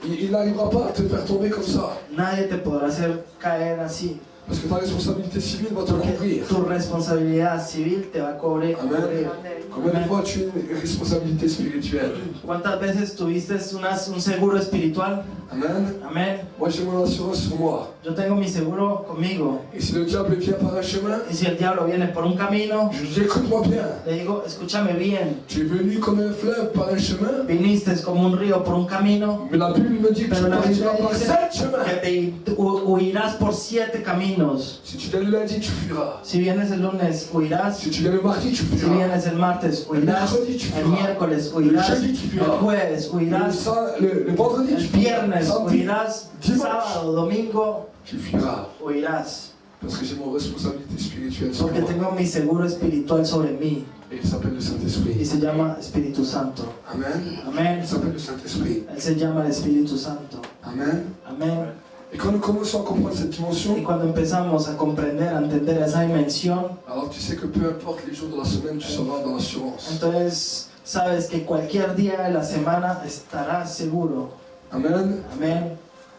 il n'arrivera pas à te faire tomber comme ça. nadie te podrá hacer caer así. Parce que ta responsabilité civile va te Porque couvrir. tu responsabilidad civil te va a cubrir. Amen. Combien de fois tu as une responsabilité spirituelle? ¿Cuántas veces tuviste un seguro espiritual? Amen. Amén. Moi j'ai mon assurance sur moi. Yo tengo mi seguro conmigo. Et si le diable vient par un chemin, Y si el diablo viene por un camino, je lui dis écoute-moi bien. le digo, escúchame bien. Tu es venu comme un fleuve par un chemin, Viniste como un río por un camino, mais la Bible me dit que tu pero la partiras Biblia par dice 7 chemins. que te huirás por 7 caminos. Si tu viens le lundi, tu fuiras. Si vienes el lunes, huirás. Si tu viens le mardi, tu Si fuiras. vienes el martes, huirás. El miércoles, huirás. El jueves, huirás. Le vendredi, El tu fuiras. viernes, Samedi, huirás. Sábado, domingo, tu fuiras. huirás. Parce que j'ai mon responsabilité spirituelle sur Porque moi. tengo mi seguro espiritual sobre mí. Et il s'appelle le Y Saint-Esprit. se llama Espíritu Santo. Amen. Amén. Il s'appelle le Saint-Esprit. Él se llama el Espíritu Santo. Amen. Amén. Et quand nous commençons à comprendre cette dimension, Y cuando empezamos a comprender, a entender esa dimensión, alors tu sais que peu importe les jours de la semaine, tu seras dans l'assurance. entonces sabes que cualquier día de la semana estarás seguro. Amen. Amén.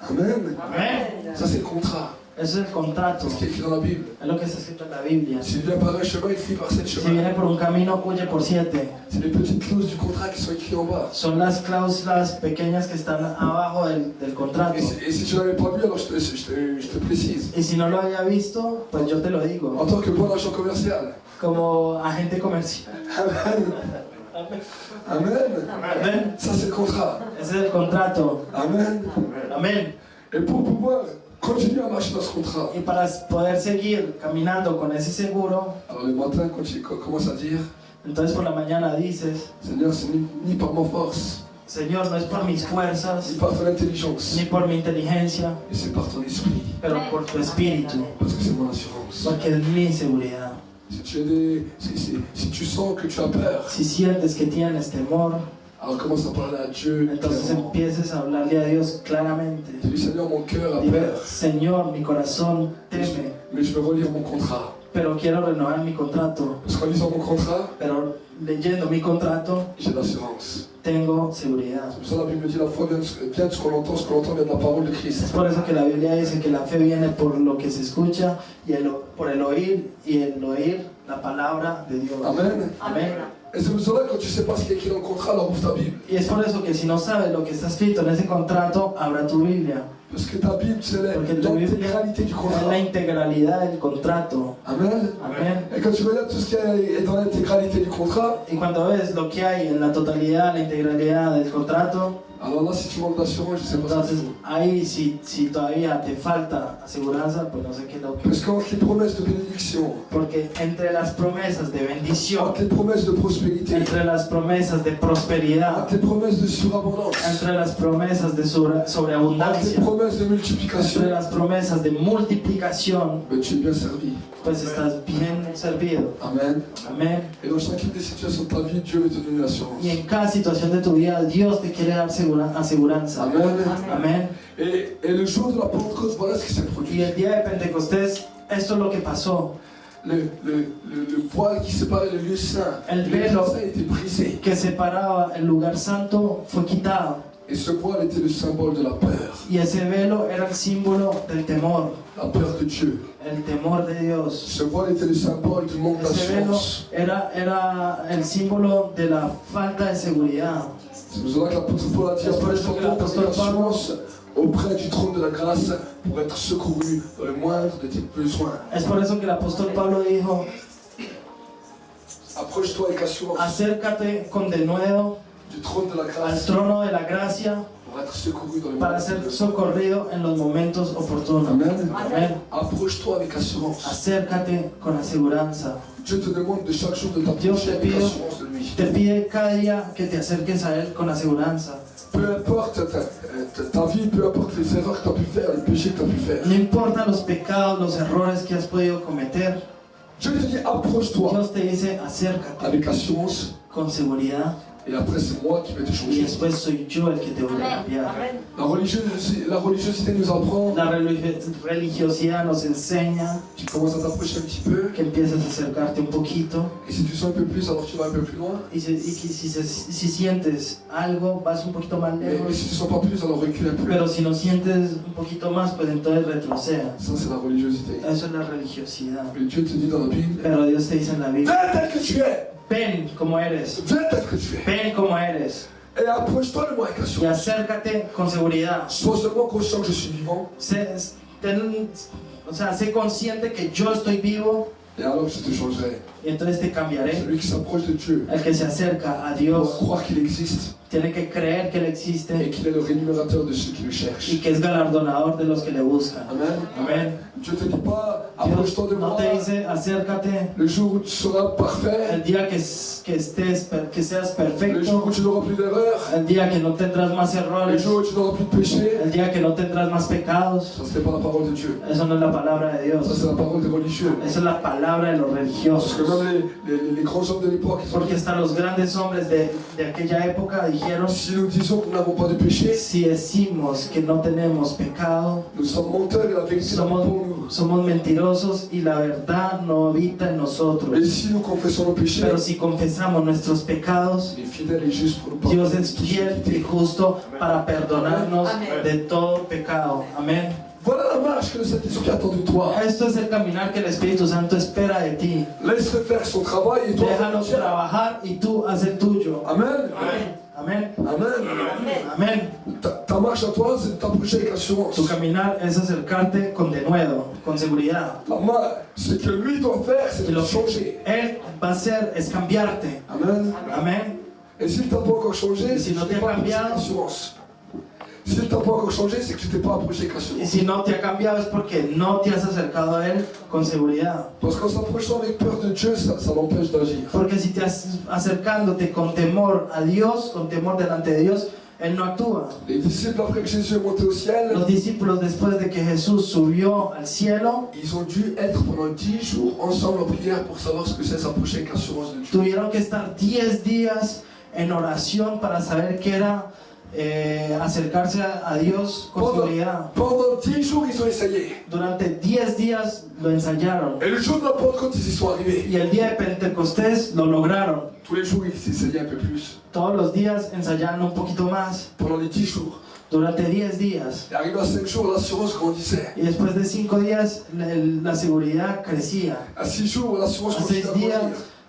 Amen. Amén. Ça c'est le contrat. Eso es el contrato. C'est ce qui est écrit dans la Bible. Es lo que está escrito en la Biblia. S'il vient par un chemin, il fuit par 7 Si chemins. viene por un camino, huye por 7. C'est les petites clauses du contrat qui sont écrites en bas. Son las cláusulas pequeñas que están abajo del contrato. Et si tu n'avais pas vu, alors je te précise. Y si no lo había visto, pues yo te lo digo. En tant que bon agent commercial. Como agente comercial. Amen. Amen. Amén. Ça c'est le contrat. Ese es el contrato. Amen. Amén. Et pour pouvoir continuer à marcher dans ce contrat, Y para poder seguir caminando con ese seguro, alors le matin, quand tu commences à dire, entonces por la mañana dices, Seigneur, c'est ni par ma force, Señor, no es por mis fuerzas, ni par ton intelligence, ni por mi inteligencia, mais c'est par ton esprit, pero por tu espíritu, parce que c'est mon assurance. porque es mi seguridad. Si tu sens que tu as peur, Si sientes que tienes temor, alors commence à parler à Dieu. entonces clairement. empieces a hablarle a Dios claramente. Tu dis, Seigneur, mon cœur a Dile, peur, Señor, mi corazón teme, mais je veux relire mon contrat. pero quiero renovar mi contrato. Parce qu'en lisant mon contrat, Pero leyendo mi contrato, j'ai l'assurance. tengo seguridad. C'est pour ça que la Bible dit la foi vient de ce qu'on entend vient de la parole de Es Christ. por eso que la Biblia dice que la fe viene por lo que se escucha y por el oír, y el oír la palabra de Dios. Amen. Amén. Et c'est pour cela que quand tu ne sais pas ce qui est écrit dans le contrat, alors ouvre ta Bible. Y es por eso que si no sabes lo que está escrito en ese contrato, abra tu Biblia. Parce que ta Bible, c'est Porque tu Biblia l'intégralité du es la contrat. integralidad del contrato. Amen. Amén. Et quand tu regardes tout ce qui est dans l'intégralité du contrat, Y cuando ves lo que hay en la totalidad, la integralidad del contrato, alors là, si tu manques d'assurance, je ne sais pas ce entonces qu'il faut. ahí si todavía te falta aseguranza, pues no sé qué es lo que... Parce qu'entre les promesses de bénédiction, Porque entre las promesas de bendición, entre les promesses de prospérité, entre las promesas de prosperidad, entre les promesses de surabondance, entre las promesas de entre les sobreabundancia, promesses de entre multiplication, las promesas de multiplicación, ben, tu es bien servi. pues estás bien servido. Amen. Amén. Et dans chacune des situations de ta vie, Dieu veut te donner l'assurance. Y en cada situación de tu vida, Dios te quiere dar aseguranza. Amen. Amén. Et le jour de la Pentecôte, voilà ce qui s'est Y produit. el día de Pentecostés, esto es lo que pasó. Le voile qui séparait le lieu saint, El le lieu velo saint était brisé. que separaba el lugar santo fue quitado. Et ce voile était le symbole de la peur. Y ese velo era el símbolo del temor, La peur de Dieu. el temor de Dios. Ce voile était le symbole du manque Ese velo d'assurance. era el símbolo de la falta de seguridad. C'est pour cela que l'apôtre Paul a dit Es por après eso que el son apóstol Pablo assurance auprès du trône de la grâce pour être secouru dans le moindre de tes besoins. Es por eso que el apóstol Pablo dijo, Approche-toi avec assurance acércate con denuedo du trône de la al grâce trono de la gracia pour être secouru dans le para moindre de ser tes besoins. socorrido en los momentos oportunos. Amen. Amén. Approche-toi avec assurance. Acércate con aseguranza. Dieu te demande de chaque jour de Dios t'approcher te avec pide, assurance de lui. te pide cada día que te acerques a Él con aseguranza. Peu importe ta vie, peu importe les erreurs que tu as pu faire, les péchés que tu as pu faire. No importa los pecados, los errores que has podido cometer, Dieu te dit approche-toi Dios te dice acércate avec assurance con seguridad et après c'est moi qui vais te y changer. después soy yo el que te voy a cambiar. La religiosité nous apprend, La religiosidad nos enseña tu commences à t'approcher un petit peu que empiezas a acercarte un poquito et si tu sens un peu plus alors tu vas un peu plus loin. y que si sientes algo vas un poquito más Mais lejos, si tu sens pas plus alors recule un peu. pero si no sientes un poquito más pues entonces retroceda. Ça c'est la religiosité. Eso es la religiosidad. Mais Dieu te dit dans la Bible, Pero Dios te dice en la Biblia, viens tel que tu es, ven como eres, viens tel que tu es. ven como eres Et approche-toi de moi avec y assurance. acércate con seguridad. Sois seulement conscient que je suis vivant Sé consciente que yo estoy vivo et alors je te changerai. y entonces te cambiaré. Celui qui s'approche de Dieu El que se acerca a doit Dios croire qu'il existe tiene que creer que Él et existe qu'il est le rémunérateur de ceux qui le y cherchent. que es galardonador de los que le buscan. Amen. Amén. Dieu te dit pas, Dios approche-toi de no moi te dice acércate le jour où tu seras parfait, el día que seas le jour perfecto, où tu n'auras plus d'erreurs, el día que no tendrás más le errores, jour où tu n'auras plus de péché. el día que no tendrás más pecados. Ça, ce n'est pas la parole de Dieu. Eso no es la palabra de Ça, Dios. c'est la parole des religieux. Esa es la palabra de los Parce que religiosos. même les grands hommes de l'époque, ils ont Porque dit, hasta los grandes hombres de aquella época dijeron, si nous disons que nous n'avons pas de péché, si decimos que no tenemos pecado, nous sommes menteurs et la vérité n'est pas pour nous. somos mentirosos y la verdad no habita en Mais nosotros. si nous confessons nos péchés, Pero si confesamos nuestros pecados, il est fidèle et juste pour nous Dios pardonner. es fiel y justo para perdonarnos de todo pecado. Amén. Voilà la marche que le Saint-Esprit attend de toi. Esto es el caminar que el Espíritu Santo espera de ti. Laisse-le faire son travail et toi fais Déjalo le tien. trabajar y tú haz el tuyo. Amen. Amén. Amen. Amén. Ta marche à toi, c'est de t'approcher avec assurance. Tu caminar es acercarte con denuedo, con seguridad. Ce que lui doit faire, c'est Y de lo te changer. que Él va a hacer es cambiarte. Amen. Amén. Et s'il t'a pas encore changé, Et c'est si que no tu te t'es ha pas approché cambiado, avec assurance. S'il t'a pas encore changé, c'est que tu t'es pas approché avec Y assurance. si no te ha cambiado es porque no te has acercado a Él con seguridad. Parce qu'en s'approchant avec peur de Dieu, ça l'empêche d'agir. Porque si te acercándote con temor a Dios, con temor delante de Dios, Él no actúa. Les disciples, après que Jésus est monté au ciel, Los discípulos después de que Jesús subió al cielo, ils ont dû être pendant 10 jours ensemble en prière pour savoir ce que c'est s'approcher avec assurance de Dieu. tuvieron que estar 10 días en oración para saber qué era acercarse a Dios con seguridad. Pendant 10 jours, ils ont essayé. Durante 10 días lo ensayaron. Et le jour de la Pentecôte, ils y sont arrivés. Y el día de Pentecostés lo lograron. Tous les jours, ils essayaient un peu plus. Todos los días ensayaron un poquito más. Pendant les 10 jours. Durante 10 días. Et arrivé à 5 jours, l'assurance grandissait. Y después de 5 días la seguridad crecía. À 6 jours, l'assurance A 6 continuait à días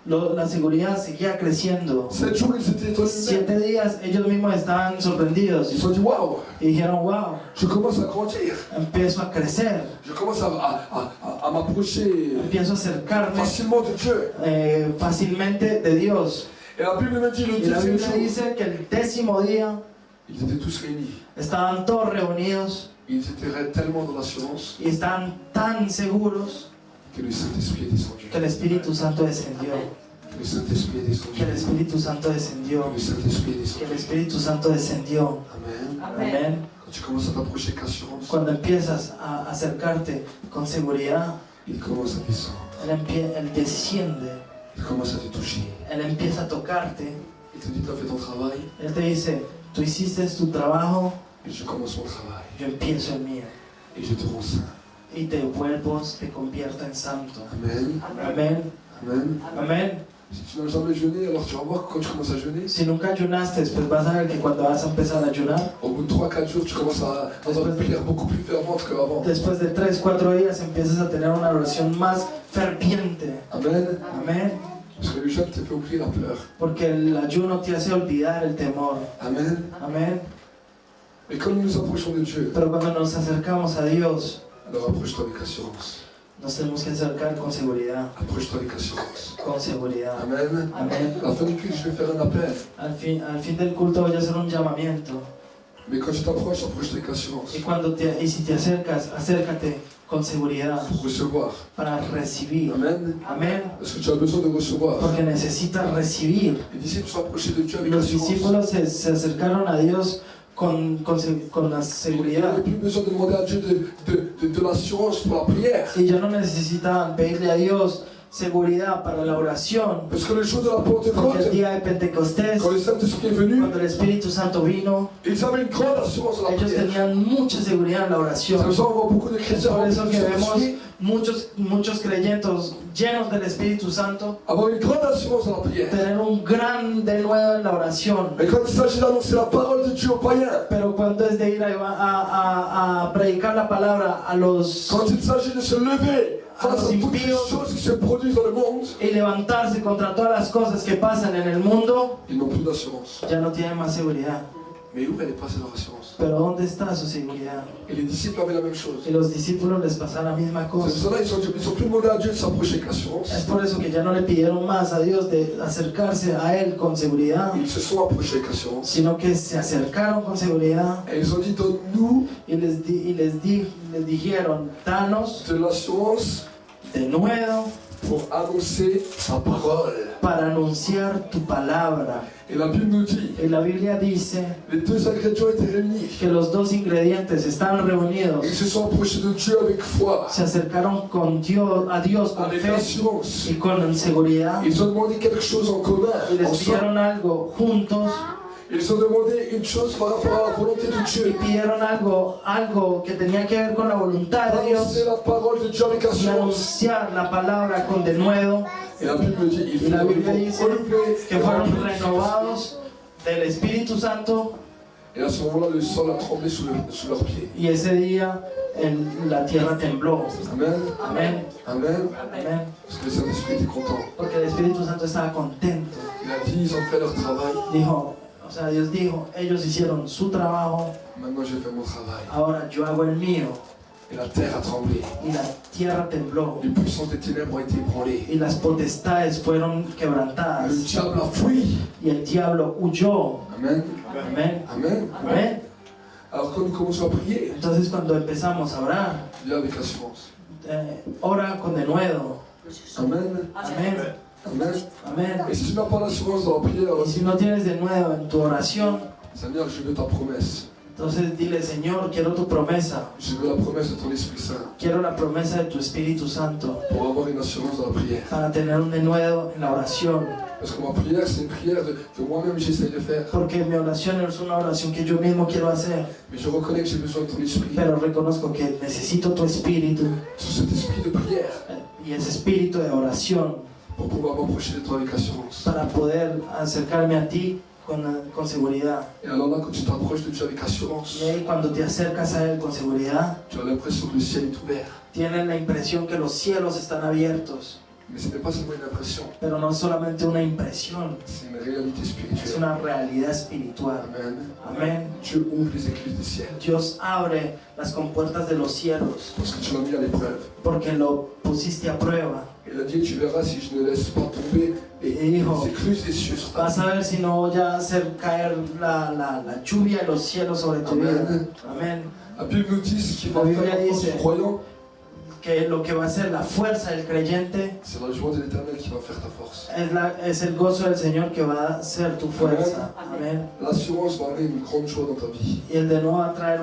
grandir. la seguridad seguía creciendo. 7 jours, ils étaient étonnés. 7 días ellos mismos estaban sorprendidos Ils se sont dit, waouh, y dijeron, wow, je commence à grandir. empiezo a crecer, Je commence à m'approcher empiezo a acercarme facilement de Dieu. fácilmente de Dios. Et la Bible me dit, le Y la 10e Biblia jour, dice que el 10º día ils étaient tous réunis. estaban todos reunidos Ils étaient tellement dans l'assurance y estaban tan seguros que le Saint-Esprit est descendu. que el Espíritu Santo descendió, Que le Saint-Esprit est descendu. que el Espíritu Santo Que descendió, le Saint-Esprit est que descendu. el Espíritu Santo descendió. Amen. Amén. Quand tu commences à t'approcher avec assurance, Cuando empiezas a acercarte con seguridad, il commence à descendre. Él desciende, Il commence à te toucher. Él empieza a tocarte. Il te dit, tu as fait ton travail Él te dice, tú hiciste tu trabajo, et je commence mon travail. yo empiezo el mío. Et je te rends saint. Y te vuelvo, te convierto en santo. Amen. Amén. Amen. Amén. Si tu n'as jamais jeûné, alors tu vas voir que quand tu commences à jeûner, Si nunca ayunaste, pues vas a ver que cuando vas a empezar a ayunar, au bout de 3-4 jours, tu commences à avoir une prière beaucoup plus fervente qu'avant. después de 3-4 días empiezas a tener una oración más ferviente. Amen. Amén. Parce que le jeûne te fait oublier la peur. Porque el ayuno te hace olvidar el temor. Amen. Amén. Et quand nous nous approchons de Dieu, Pero cuando nos acercamos a Dios, alors approche-toi avec assurance. nos tenemos que acercar con seguridad. Approche-toi avec assurance. Con seguridad. Amen. Amén. À la fin du culte, je vais faire un appel. Al fin del culto voy a hacer un llamamiento. Mais quand tu t'approches, approche-toi avec assurance. Y si te acercas, acércate con seguridad Pour recevoir. para recibir. Amen. Amén. Parce que tu as besoin de recevoir. Porque necesitas recibir. Les disciples sont approchés de Dieu avec Los assurance. discípulos se acercaron a Dios con la Ils seguridad. n'avaient plus besoin de demander à Dieu de l'assurance pour la prière. Y ya no necesitaban pedirle a Dios seguridad para la oración. Parce que le jour de la Porque el Pentecôte, día de Pentecostés, quand le Saint-Esprit est venu, cuando el Espíritu Santo vino, ils avaient une grande assurance dans la ellos prière. tenían mucha seguridad en la C'est oración. pour ça qu'on voit beaucoup de Es chrétiens por eso remplis que du vemos Saint-Esprit muchos creyentes llenos del Espíritu Santo avoir une grande assurance dans la prière. tener un gran denuedo en la oración. Mais quand il s'agit d'annoncer la parole de Dieu aux païens, Pero cuando es de ir a predicar la palabra a los quand il s'agit de se lever face à toutes les choses qui se produisent dans le monde, y levantarse contra todas las cosas que pasan en el mundo, ils n'ont plus d'assurance. ya no tienen más seguridad. Mais où elle est passée leur assurance? Pero ¿dónde está su seguridad? Et les disciples avaient la même chose. Y los discípulos les pasa la misma C'est pour cosa. cela qu'ils sont plus demandés à Dieu de s'approcher avec assurance. Es por eso que ya no le pidieron más a Dios de acercarse a Él con seguridad, Ils se sont approchés avec assurance. sino que se acercaron con seguridad Et ils ont dit, donne-nous y les dijeron, danos de l'assurance de nuevo pour annoncer sa parole. para anunciar tu palabra. Et la Bible nous dit, Y la Biblia dice les deux ingrédients étaient réunis. que los dos ingredientes están reunidos. Et ils se sont approchés de Dieu avec foi, Se acercaron a Dios con avec fe assurance. y con seguridad. Ils ont demandé quelque chose en commun, Y les ensemble. pidieron algo juntos Ils ont demandé une chose par rapport à la volonté de y Dieu. pidieron algo que tenía que ver con la voluntad de Annoncer Dios la parole de Dieu avec y assurance. anunciar la palabra con denuedo. Et la Bible dit, il Y la faut Biblia dice renouveler que fueron renovados del Espíritu Santo Et à ce moment-là, le sol a tremblé sous leurs pieds. y ese día la tierra tembló. Amen. Amén. Amen. Amén. Parce que le Saint-Esprit était content. Porque el Espíritu Santo estaba contento. Il a dit, ils ont fait leur travail. Dios dijo, ellos hicieron su trabajo, Maintenant, je fais mon travail. ahora yo hago el mío. Et la terre a tremblé. Y la tierra tembló Les puissances des ténèbres ont été ébranlées. y las potestades fueron Le quebrantadas diable a fui. y el diablo huyó. Amen. Amén. Amen. Amén. Alors quand nous commençons à prier, Entonces cuando empezamos a orar, viens avec assurance. ora con denuedo. Amen. Amén. Amen. Amén. Et si tu n'as pas l'assurance dans la prière, alors Y si no tienes denuedo en tu oración, Seigneur, je veux ta promesse. entonces dile, Señor, quiero tu promesa. Je veux la promesse de ton Esprit Saint Quiero la promesa de tu Espíritu Santo pour avoir une assurance dans la prière. para tener un denuedo en la oración. Parce que ma prière, c'est une prière que moi-même j'essaie de faire. Porque mi oración es una oración que yo mismo quiero hacer. Mais je reconnais que j'ai besoin de ton Esprit. Pero reconozco que necesito tu espíritu Sur cet esprit de prière y ese espíritu de oración pour pouvoir m'approcher de toi avec assurance. para poder acercarme a ti con seguridad. Et alors là, quand tu t'approches de Dieu avec assurance, Y ahí cuando te acercas a Él con seguridad, tu as l'impression que le ciel est ouvert. tienes la impresión que los cielos están abiertos. Mais ce n'est pas seulement une impression, Pero no es solamente una impresión, c'est une réalité es spirituelle. una realidad espiritual. Amen. Amén. Dieu ouvre les écluses du ciel Dios abre las compuertas de los cielos parce que tu l'as mis à l'épreuve. porque lo pusiste a prueba. Il a dit, tu verras si je ne laisse pas tomber Y dijo, les écluses des cieux sur ta vas vie. a ver si no voy a hacer caer la lluvia de los cielos sobre tu vida. Amén. Amén. La Bible nous dit ce qui va La Biblia faire la force dice- du croyant, Que lo que va a ser la fuerza del creyente c'est la joie de l'éternel qui va faire ta force. es el gozo del Señor que va a ser tu fuerza. Amén. L'assurance va amener une grande joie dans ta vie. Y el de nuevo va a traer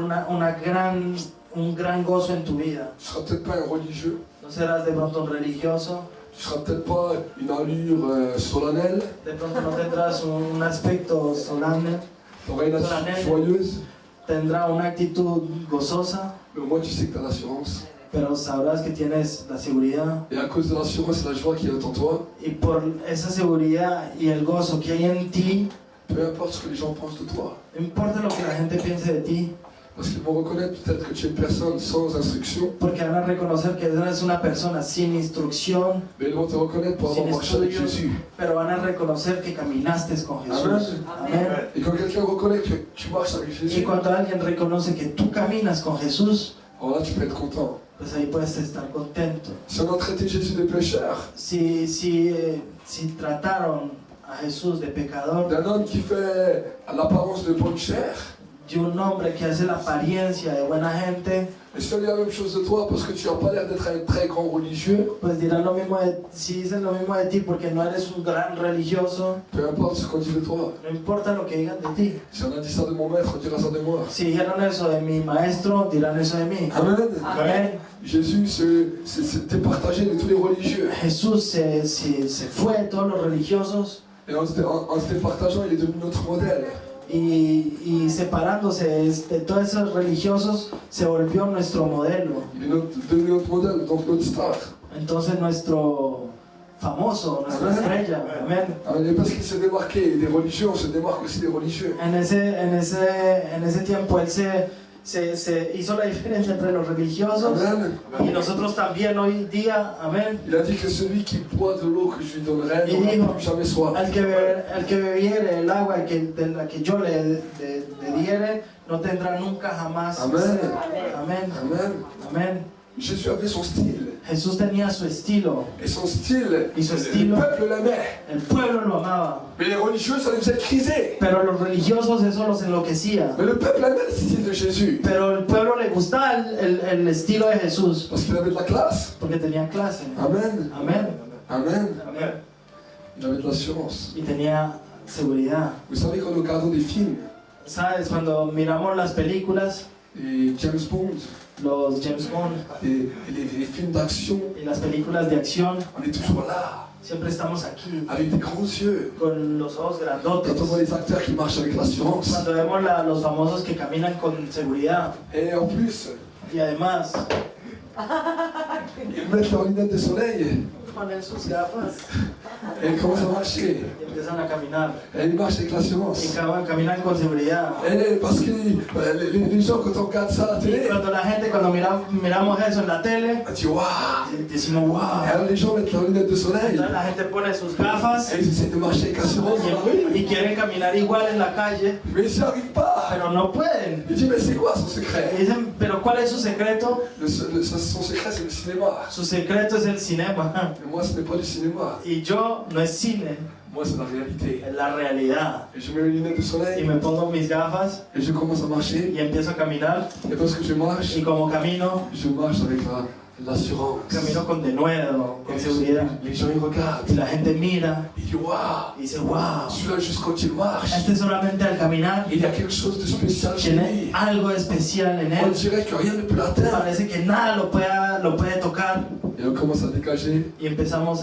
un gran gozo en tu vida. Tu ne seras peut-être pas un religieux, No serás de pronto un religioso, tu ne seras peut-être pas une allure solennelle, de pronto no tendrás un aspecto solemne, tu auras une attitude Solennelle. joyeuse, tendrá una actitud gozosa, mais au moins tu sais que tu as l'assurance pero sabrás que tienes la seguridad. Et à cause de l'assurance et la joie qu'il y a en toi, Y por esa seguridad y el gozo que hay en ti, peu importe ce que les gens pensent de toi. no importa lo que la gente piense de ti, Parce qu'ils vont reconnaître peut-être que tu es une personne sans instruction, porque van a reconocer que eres una persona sin instrucción, mais ils vont te reconnaître pour avoir sin marché avec estudios, Jésus. pero van a reconocer que caminaste con Jesús. Amén. Et quand quelqu'un reconnaît que tu marches avec Y Jésus, cuando alguien reconoce que tú caminas con Jesús, alors là tu peux être content. pues ahí puedes estar contento. Si on a traité Jésus de pécheur, Si trataron a Jesús de pecador, d'un homme qui fait l'apparence de bonne chair, de un hombre que hace la apariencia de buena gente, et si on dit la même chose de toi parce que tu n'as pas l'air d'être un très grand religieux, pues dirán lo mismo si dicen lo mismo de ti porque no eres un gran religioso, peu importe ce qu'on dit de toi. no importa lo que digan de ti. Si on a dit ça de mon maître, on dira ça de moi. Si dijeron eso de mi maestro, dirán eso de mí. Amen. Amén. Jésus s'est départagé de tous les religieux. Jesús se fue de todos los religiosos Et en se départageant, il est devenu notre modèle. y separándose de todos esos religiosos, se volvió nuestro modelo. Il est devenu notre modèle, donc notre star. Entonces nuestro famoso, nuestra estrella. Amén. Amen. Et parce qu'il s'est démarqué des religieux, on se démarque aussi des religieux. En ese tiempo él se hizo la diferencia entre los religiosos Amen. y nosotros también hoy día. Amén. Il a dit que celui qui boit de l'eau que je lui donnerai Il dit, n'aura plus jamais soif. El que bebiere el agua de la que yo le diere, no tendrá nunca jamás Amén. sed. Amén. Amen. Amén. Jésus avait son style. Jesús tenía su estilo, Et son style, Y su le estilo. peuple l'aimait. el pueblo lo amaba, Mais les religieux, ça les faisait criser. pero los religiosos eso los enloquecía. Mais le peuple aimait le style de Jésus. Pero el pueblo le gustaba el estilo de Jesús, Parce qu'il avait de la classe. porque tenía clase. Amen. Amén. Amen. Amén. Il avait de l'assurance. Y tenía seguridad. Vous savez, quand nous regardons des films, ¿Sabes? Cuando miramos las películas, et James Bond, los James Bond et les films d'action, y las películas de acción, on est toujours là, siempre estamos aquí avec des grands yeux. con los ojos Quand on voit grandotes. les acteurs qui marchent avec l'assurance. Cuando vemos los famosos que caminan con seguridad. Et en plus, Y además, ils mettent leurs lunettes de soleil ponen sus gafas et ils commencent à marcher. y empiezan a caminar. Et ils marchent avec l'assurance. Y caminan con seguridad. Et parce que les gens, quand on regarde ça à la Y télé, cuando la gente, cuando miramos eso en la tele, on dit waouh! decimos wow. Et alors les gens mettent leurs lunettes de soleil Entonces la gente pone sus gafas et ils essaient de marcher avec assurance dans la rue. y quieren caminar igual en la calle, Mais ils n'y arrivent pas. pero no pueden. Il dit mais c'est quoi son secret? Y dicen, pero ¿cuál es su secreto? Son secret c'est le cinéma. Su secreto es el cinema. Mais moi ce n'est pas du cinéma. Y yo no es cine, Moi c'est la réalité. es la realidad. Et je mets mes lunettes de Y soleil me pongo mis gafas et je commence à marcher. y empiezo a caminar. Et parce que je marche, Y como camino, je marche avec l'assurance. camino con denuedo, Et con seguridad. les gens ils regardent. Y la gente mira Ils disent waouh! y dice, wow, Celui-là juste quand il marche, este solamente al caminar il y a quelque chose de spécial chez tiene lui. algo especial en On él. dirait que rien ne peut l'atteindre. Parece que nada lo puede tocar. Et on commence à dégager Y empezamos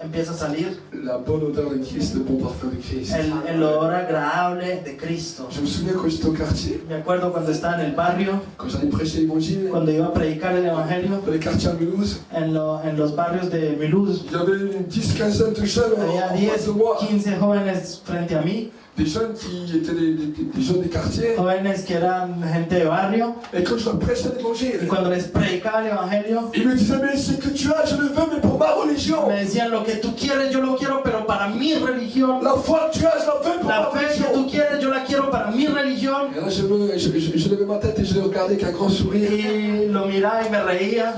empieza a salir la bonne odeur de Christ, le bon parfum de Christ. el olor agradable de Cristo. Je me souviens quand j'étais au quartier, Me acuerdo cuando estaba en el barrio, quand j'allais prêcher l'évangile, cuando iba a predicar el evangelio dans les quartiers à Mulhouse, en los barrios de Mulhouse. il y avait une 10-15 de jeunes Había en face de moi. 10, 15 jóvenes frente a mí, Des jeunes qui étaient des jeunes des quartiers. jóvenes que eran gente de barrio. Et quand je leur prêchais Y l'évangile, cuando les predicaba el evangelio, ils me disaient mais ce que tu as, je le veux, mais pour ma religion. me decían, lo que tú quieres yo lo quiero, pero para mi religión. La foi que tu as, je la veux pour La ma fe que religion. tú quieres yo la quiero para mi religión. Et là, je levais ma tête et je les regardais avec un grand sourire. Y lo miraba y me reía.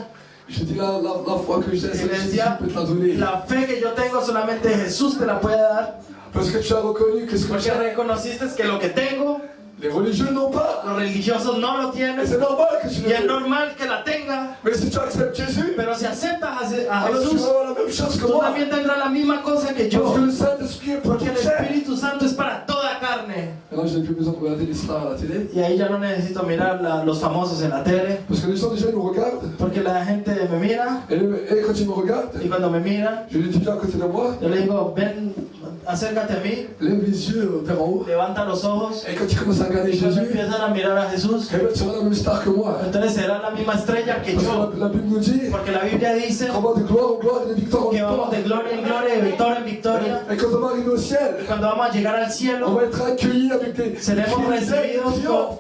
Je dis la foi que j'ai, Y c'est le que Jésus decía, peut te la donner. la fe que yo tengo solamente Jesús te la puede dar. Parce que tu as reconnu que ce que Porque tu as, reconociste que lo que tengo, les religieux n'ont pas. los religiosos no lo Et tienen. c'est normal que tu Y le es veux. normal que la tenga. Mais si tu acceptes Jésus, Pero si aceptas a alors tu Jesús, vas avoir la même chose que tú moi. también tendrás la misma cosa que Parce yo. que le Saint-Esprit est pour Porque el toute chair. Espíritu Santo es para toda carne. Alors je n'ai plus besoin de regarder les stars à la télé. Y ahí ya no necesito mirar los famosos en la tele. Parce que les gens déjà ils nous regardent. Porque la gente me mira. Et quand ils me regardent, Y cuando me miran, je lui dis viens à côté de moi. yo le digo, ven acércate a mí, lève les yeux vers en haut. levanta los ojos. Et quand tu commences à regarder Y cuando Jésus, empiezan a mirar a Jesús, eh ben, tu seras la même star que moi. entonces será la misma estrella que Parce yo. que la Bible nous dit Porque la Biblia dice qu'on va de gloire en gloire et de victoire en que vamos de victoire. gloria en gloria, de victoria en victoria. Et quand on va arriver au ciel, Y cuando vamos a llegar al on cielo, va être accueillis avec des seremos cris de recibidos triomphe.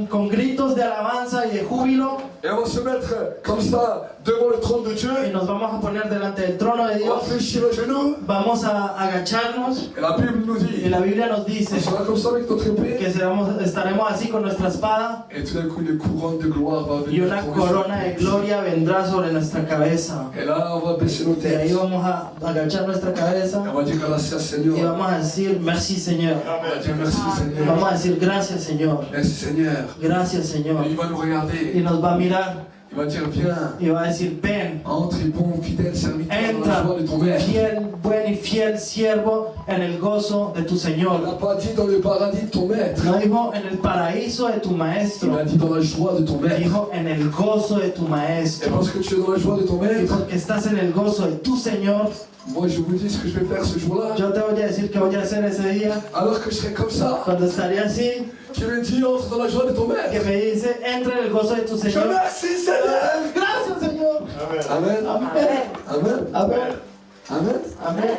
con gritos de alabanza y de júbilo. Et on va se mettre comme ça devant le trône de Dieu. Y nos vamos a poner delante del trono de On va Dios. fléchir les genoux. Vamos a agacharnos. Et la Bible nous Y dit, la Biblia nos dice on sera comme ça avec notre épée. que estaremos así con nuestra espada. Et tout d'un coup, une couronne de gloire va Y venir. una tomber corona sur de nous. gloria vendrá sobre nuestra cabeza. Et là, on va baisser nos Y ahí têtes. vamos a agachar nuestra Et cabeza. on va dire gracias Y Seigneur. vamos a decir, merci Señor. On va dire merci Y Seigneur. vamos a decir, gracias Señor. Merci Seigneur. Gracias Señor. Et il va nous regarder. Y nos va a mirar Il va dire viens. y va a decir, ven, Entre et bon, fidèle serviteur dans la entra, joie de ton maître. fiel, buen y fiel siervo en el gozo de tu Il Señor. n'a pas dit dans le paradis de ton maître. No dijo en el paraíso de tu Il maestro, a dit dans la joie de ton maître. dijo en el gozo de tu Et maestro. parce que tu es dans la joie de ton Y maître, porque estás en el gozo de tu Señor, moi je vous dis ce que je vais faire ce jour-là. yo te voy a decir que voy a hacer ese día, Alors que je serai comme ça, cuando estaré así, qui me dit entre dans la joie de ton que maître. me dice, entra en el gozo de tu Je Señor. merci Seigneur. Gracias Señor. Amen. Amén. Amen. Amén. Amen. Amén.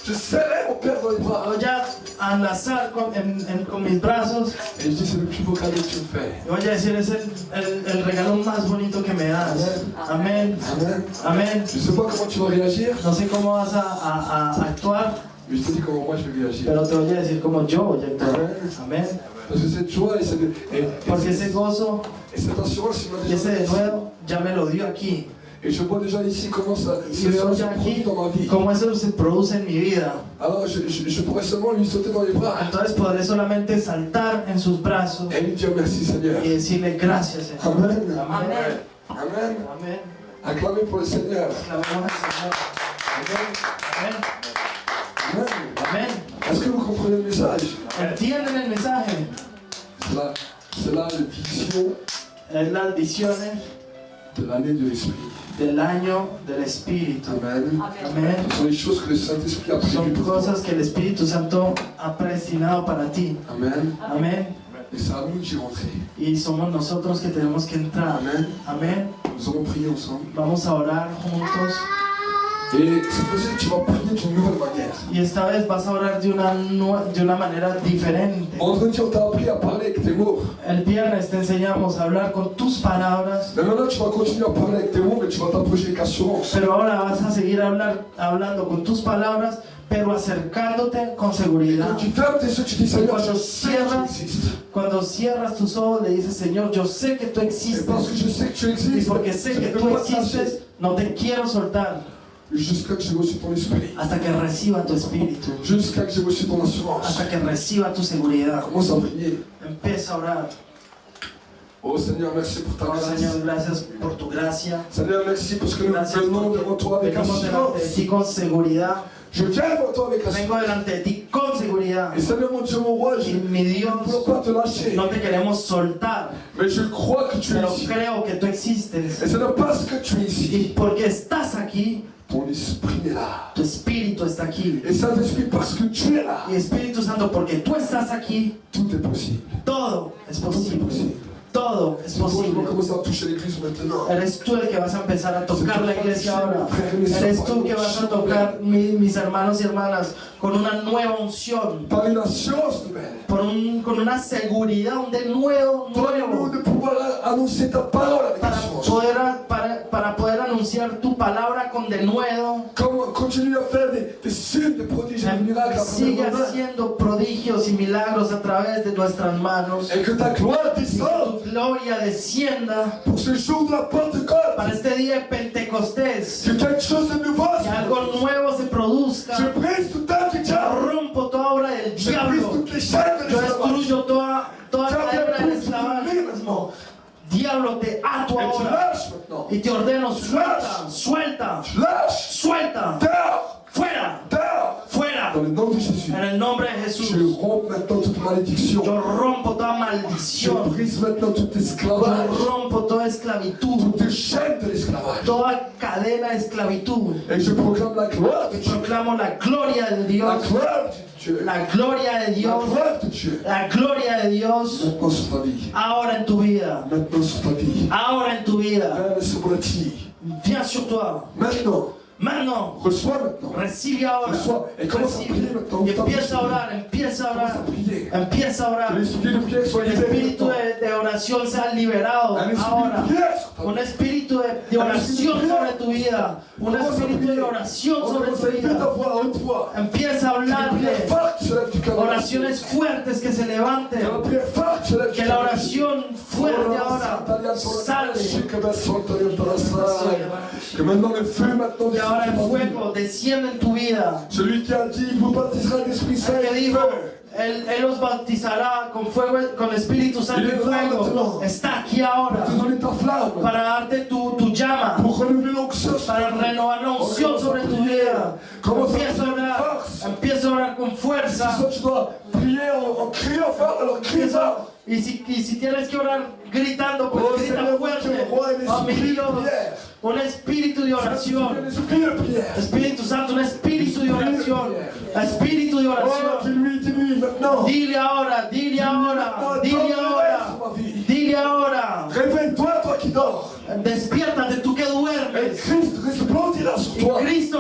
Je serrai mon Père dans les bras. Voy a enlazar con mis brazos. Et je dis c'est le plus beau cadeau que tu me fais. Y voy a decir, es el regalo más bonito que me das. Amén. Amen. Amén. Je sais pas comment tu vas réagir, No sé cómo vas a actuar, mais je te dis comment moi je vais réagir. pero te voy a decir cómo yo voy a actuar. Amen. Amén. Parce que cette joie et Porque ese gozo cette assurance, il m'a y déjà ese donné. denuedo ya me lo dio aquí. Et je vois déjà ici comment ça Y se veo se ya produit aquí dans ma vie. cómo eso se produce en mi vida. Alors je pourrais seulement lui sauter dans les bras Entonces podré solamente saltar en sus brazos et lui dire merci Seigneur. y decirle gracias, Señor. Amen. Amén. Amen. Amén. Acclamez pour le Seigneur. Clamamos al Señor. Amen. Amén. Amen. Amén. Est-ce que vous comprenez le message? ¿Entienden el mensaje? C'est là la vision Es las visiones de l'année de l'Esprit. del año del Espíritu. Amen. Amén. Ce sont les choses que le Saint-Esprit a Son prévues pour toi. cosas que el Espíritu Santo ha predestinado para ti. Amen. Amén. Et c'est à nous d'y rentrer. Y somos nosotros que tenemos que entrar. Amen. Amén. Nous allons prier ensemble. Vamos a orar juntos. Et cette fois-ci, tu vas prier d'une nouvelle manière. Y esta vez vas a orar de una manera diferente. Vendredi, on t'a appris à parler avec tes mots. El viernes te enseñamos a hablar con tus palabras. Mais maintenant, tu vas continuer à parler avec tes mots, mais tu vas t'approcher avec assurance. Pero ahora vas a seguir hablando con tus palabras, pero acercándote con Et seguridad. quand tu fermes tes yeux, tu dis Seigneur, Cuando je sais que tu cierras, existes. cuando cierras tus ojos, le dices, Señor, yo sé que tú Et existes. parce que je sais que tu Y existes, porque sé je que ne peux tú pas te lâcher. existes, no te quiero soltar Jusqu'à que j'ai reçu ton esprit. hasta que reciba tu espíritu, Jusqu'à que j'ai reçu ton assurance. hasta que reciba tu seguridad. Commence à prier. Empieza a orar. Oh Seigneur, merci pour ta Oh, grâce. Señor, gracias por tu gracia. Seigneur, merci parce que nous Gracias venons porque devant toi avec venimos delante de assurance. ti con seguridad. Je viens devant toi avec assurance. Vengo delante de ti con seguridad. Et Seigneur, mon Dieu, mon roi, je Y ne mi peux Dios, pas te lâcher. no te queremos soltar, Mais je crois que tu es pero ici. creo que tú Et existes. Seigneur, parce que tu es ici, Y porque estás aquí, ton esprit est là. tu espíritu está aquí. Et Saint-Esprit, parce que tu es là, Y Espíritu Santo, porque tú estás aquí, tout est possible. todo es Tout est posible. possible. Todo es C'est toi qui vas posible. commencer à toucher l'église maintenant. Eres tú el que vas a empezar a tocar la iglesia ahora. Eres tú que vas a tocar mis hermanos y hermanas con una nueva unción, Par une assurance nouvelle. con una seguridad, un denuedo Donne-nous nuevo de pouvoir annoncer ta parole avec para assurance. para poder anunciar tu palabra con denuedo. Continue à faire des signes, des prodiges et des miracles à travers Sigue nos mains. haciendo prodigios y milagros a través de nuestras manos. Et que ta gloire Y que descende tu gloria descienda pour ce jour de la Pentecôte. para este día de Pentecostés. Que quelque chose de nouveau Que se algo produise. nuevo se produzca. Je brise toute œuvre du Yo diable. rompo toda obra del Je brise diablo. toutes les chaînes de Yo l'esclavage. destruyo toda cadena del esclavismo. Diablo, te ato Et tu ahora. lâches maintenant. Y te ordeno, suelta, suelta, Tu lâches. suelta. Dehors. Fuera, Dehors. fuera. Dans le nom de Jésus. En el nombre de Jesús. Je romps maintenant toute malédiction. Yo rompo toda Je maldición. brise maintenant tout Yo esclavage. rompo toda esclavitud. Toutes les chaînes de l'esclavage. Toda cadena de esclavitud. Et je proclame la gloire de Y Dieu. proclamo la gloria de La Dios. gloire de Dieu. La gloria de La Dios. gloire de Dieu. La gloria de Dios. Maintenant sur ta vie. Ahora en tu vida. Maintenant sur ta vie. Ahora en tu vida. Viens sur la vie. Viens sur toi. Maintenant. Maintenant. Reçois maintenant. Recibe ahora. Reçois. Et commence à prier maintenant. Y empieza a orar. Empieza a Commence à orar. prier. Empieza a Que orar. l'esprit de prière soit El libéré espíritu maintenant. de oración sea liberado Un esprit ahora. de prière sur ta Un vie. espíritu de oración sobre tu vida. Un espíritu de oración On sobre commence tu à élever ta vida. voix à haute voix. Empieza a Que la hablarle. prière forte se lève du cœur. Oraciones fuertes que se Que la levanten. prière forte se lève du Que cœur. la oración fuerte ahora sale. Que maintenant le feu maintenant Y ahora el fuego desciende en tu vida. Celui qui a dit, il vous baptisera d'Esprit Saint El et que de dijo, feu. él los bautizará con fuego, con Espíritu Santo y fuego. Está aquí ahora Pour te donner ta flamme. para darte tu llama. Pour renouveler l'onction. Para renovar la unción sobre tu vida. Empieza a orar con Si fuerza. soit tu dois prier en criant fort, alors crie fort. Y si tienes que orar gritando, pues Oh, grita Seigneur, fuerte. que le roi et Oh, mi l'esprit de Dios, prière. un espíritu de Un oración. esprit de prière. Espíritu Santo, un espíritu de oración. Espíritu de Oh, oración. dis-lui maintenant. Dile ahora, dile ahora, dile ahora, dile ahora. Réveille-toi, toi qui dors. Despiértate tú que Et duermes. Christ resplendira sur Y toi. Cristo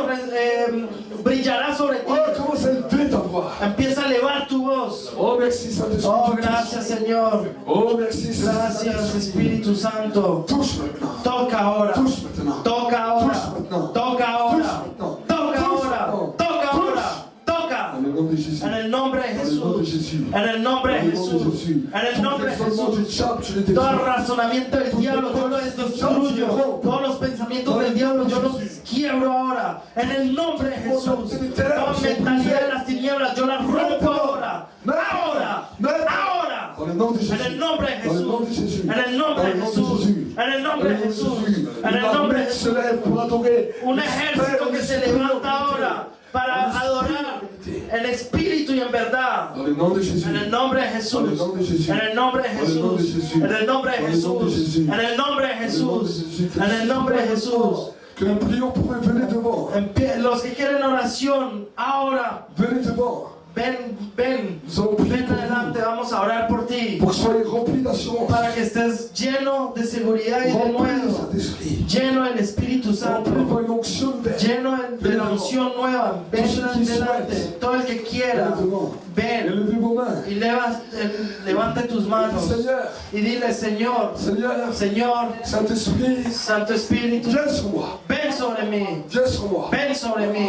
brillará sobre ti. Oh, commence à élever ta voix. Empieza a elevar tu voz. Oh, merci Saint-Esprit. Oh, gracias Señor. Oh, merci Gracias Espíritu Santo. Touche maintenant. Toca ahora. Touche maintenant. Toca ahora. Touche maintenant. Toca ahora. Touche maintenant. Toca ahora. Touche Toca ahora. Toca. Dans le nom de Jésus. En el nombre de Dans le nom de Jesús. Jésus. En el nombre de Dans le nom de Jesús. Jésus. En el Tout nombre de raisonnement du Jesús. diable, je les Todo détruis. razonamiento del diablo yo lo destruyo. Todos los pensamientos del diablo yo los quiebro ahora. En el nombre de Jesús. Toda mentalidad de las tinieblas yo la rompo ahora. Ahora. Ahora. Dans le nom de Jésus. En el nombre de Dans le nom de Jesús. Jésus. En el nombre de Dans le nom de Jesús. Jésus. En el nombre de Jesús. En Une el nombre de armée qui se Jesús. lève pour adorer. Un ejército que se levanta ahora para adorar en espíritu y en verdad. Dans le nom de Jésus. En el nombre de Jesús. Dans le nom de Jésus. En el nombre de Dans le nom de Jesús. Jésus. En el nombre de Dans le nom de Jesús. Jésus. En el nombre de Jesús. En el nombre de Jesús. Que nous prions pour eux, venez devant. Los que quieren oración, ahora, Venez devant. ven Nous allons prier pour adelante, vous. vamos a orar por ti. Pour que soyez remplis d'assurance. Para que estés lleno de seguridad y de Remplis de nuevo. Saint-Esprit. Lleno del Espíritu Santo. Remplis par une onction nouvelle. Lleno de la unción nueva. Ven delante. Todo el que quiera, Venez devant. ven Élevez vos mains. y levante tus manos Seigneur, y dile, Señor, Seigneur, Señor, Saint-Esprit, Santo Espíritu, viens sur moi. ven sobre mí, Viens sur moi. ven sobre mí.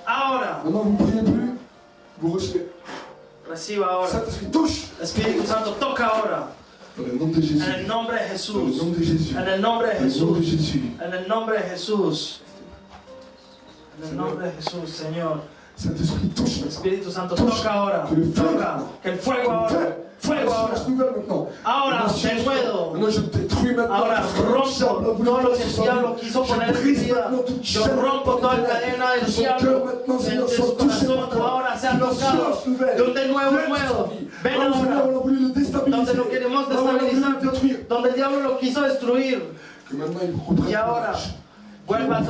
Ahora, Maintenant, vous ne priez plus. Vous recevez. reciba ahora. Saint-Esprit, touche. Espíritu Santo, toca ahora. Dans le nom de Jésus. En el nombre de Dans le Jesús. nom de Jésus. En el nombre de Dans le nom de Jesús. Jésus. En el nombre de Jesús. En el nombre de Jesús, Señor. Saint-Esprit, touche. Espíritu Santo, toca ahora. Toca. Que el fuego ahora. Fuego ahora. Assurance nouvelle maintenant. Ahora, Assurance de nuevo. Maintenant, je détruis maintenant. Ahora tout ce que le rompo diable a voulu todo lo que faire el sur diablo nous. quiso Je poner en mi brise vida. maintenant toute Yo chaîne rompo toda cadena del de son diablo. cœur maintenant, De Seigneur, su soit touché corazón, maintenant. ahora sea Une tocado. assurance nouvelle. De un de nuevo Viens nuevo. sur vie. Ven Oh, Seigneur, ahora. on a voulu le Donde déstabiliser. lo queremos On a voulu destabilizar. le détruire. Donde el diablo lo quiso destruir. Que maintenant, il reprenne Y ahora courage. vuelva a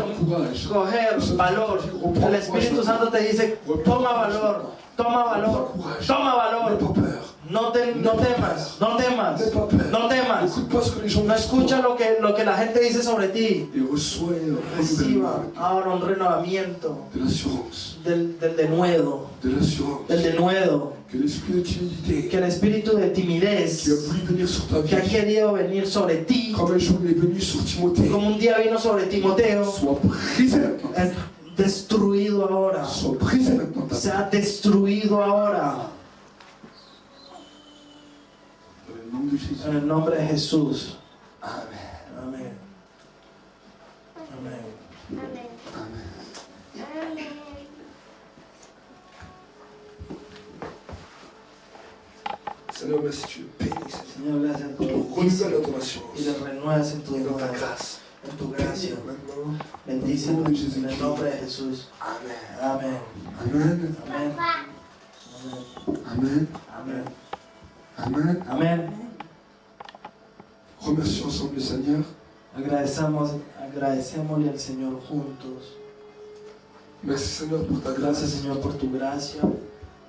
coger valor. El Espíritu Santo te dice, toma valor, toma valor, toma valor. N'aie pas peur. No temas, no temas, N'aie pas peur. no temas. N'écoute pas ce que les gens No disent. escucha lo que la gente dice sobre ti. Et reçois un Reciba renouvellement ahora un renovamiento de l'assurance. del denuedo, De l'assurance. del denuedo. Que l'esprit de timidité Que el espíritu de qui a timidez voulu venir sur ta que ha vie, querido venir sobre ti, comme un jour il est venu sur Timothée, como un día vino sobre Timoteo, soit brisé maintenant. es destruido ahora. Soit brisé maintenant. ta vie. Se ha destruido ahora. Dans le nom de Jésus. En el nombre de Jesús. Amen. Amén. Amén. Amen. Seigneur, merci, tu es béni, Seigneur. Señor, gracias por Tu tu juicio renouvelles ton assurance. y le renuevas en tu Dans ta denuedo, grâce. en tu gracia. Maintenant. Bendícelo en el nombre de Jesús. Amen. Amén. Amen. Amén. Amén. Amen. Amén. Amen. Amén. Remercions ensemble le Seigneur. Agradecémosle al Señor juntos. Merci Seigneur pour ta Gracias, grâce. Señor, por tu gracia.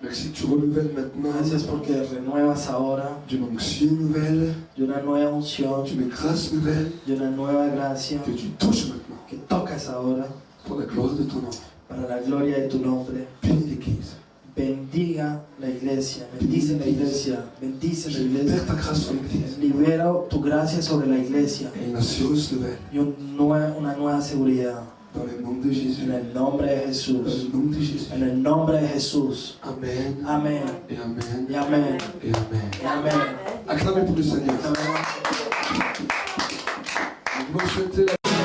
Merci que tu renouvelles maintenant Gracias porque renuevas ahora d'une onction nouvelle, de una nueva unción, d'une grâce nouvelle de una nueva gracia que tu touches maintenant que tocas ahora pour la gloire de ton nom. para la gloria de tu nombre. Bénis l'Église. Bendiga la iglesia, bendice la iglesia, bendice la Je libère iglesia. ta grâce sur l'Église Libero tu gracia sobre la iglesia et une assurance nouvelle y una nueva seguridad. dans le nom de Jésus. En el nombre de Dans Jesús. le nom de Jésus. En el nombre de Jesús. Amen. Amén. Et Amen. Y amén. Et Amen. Y amén. Acclamez pour le Seigneur. Amén. Vous me souhaitez la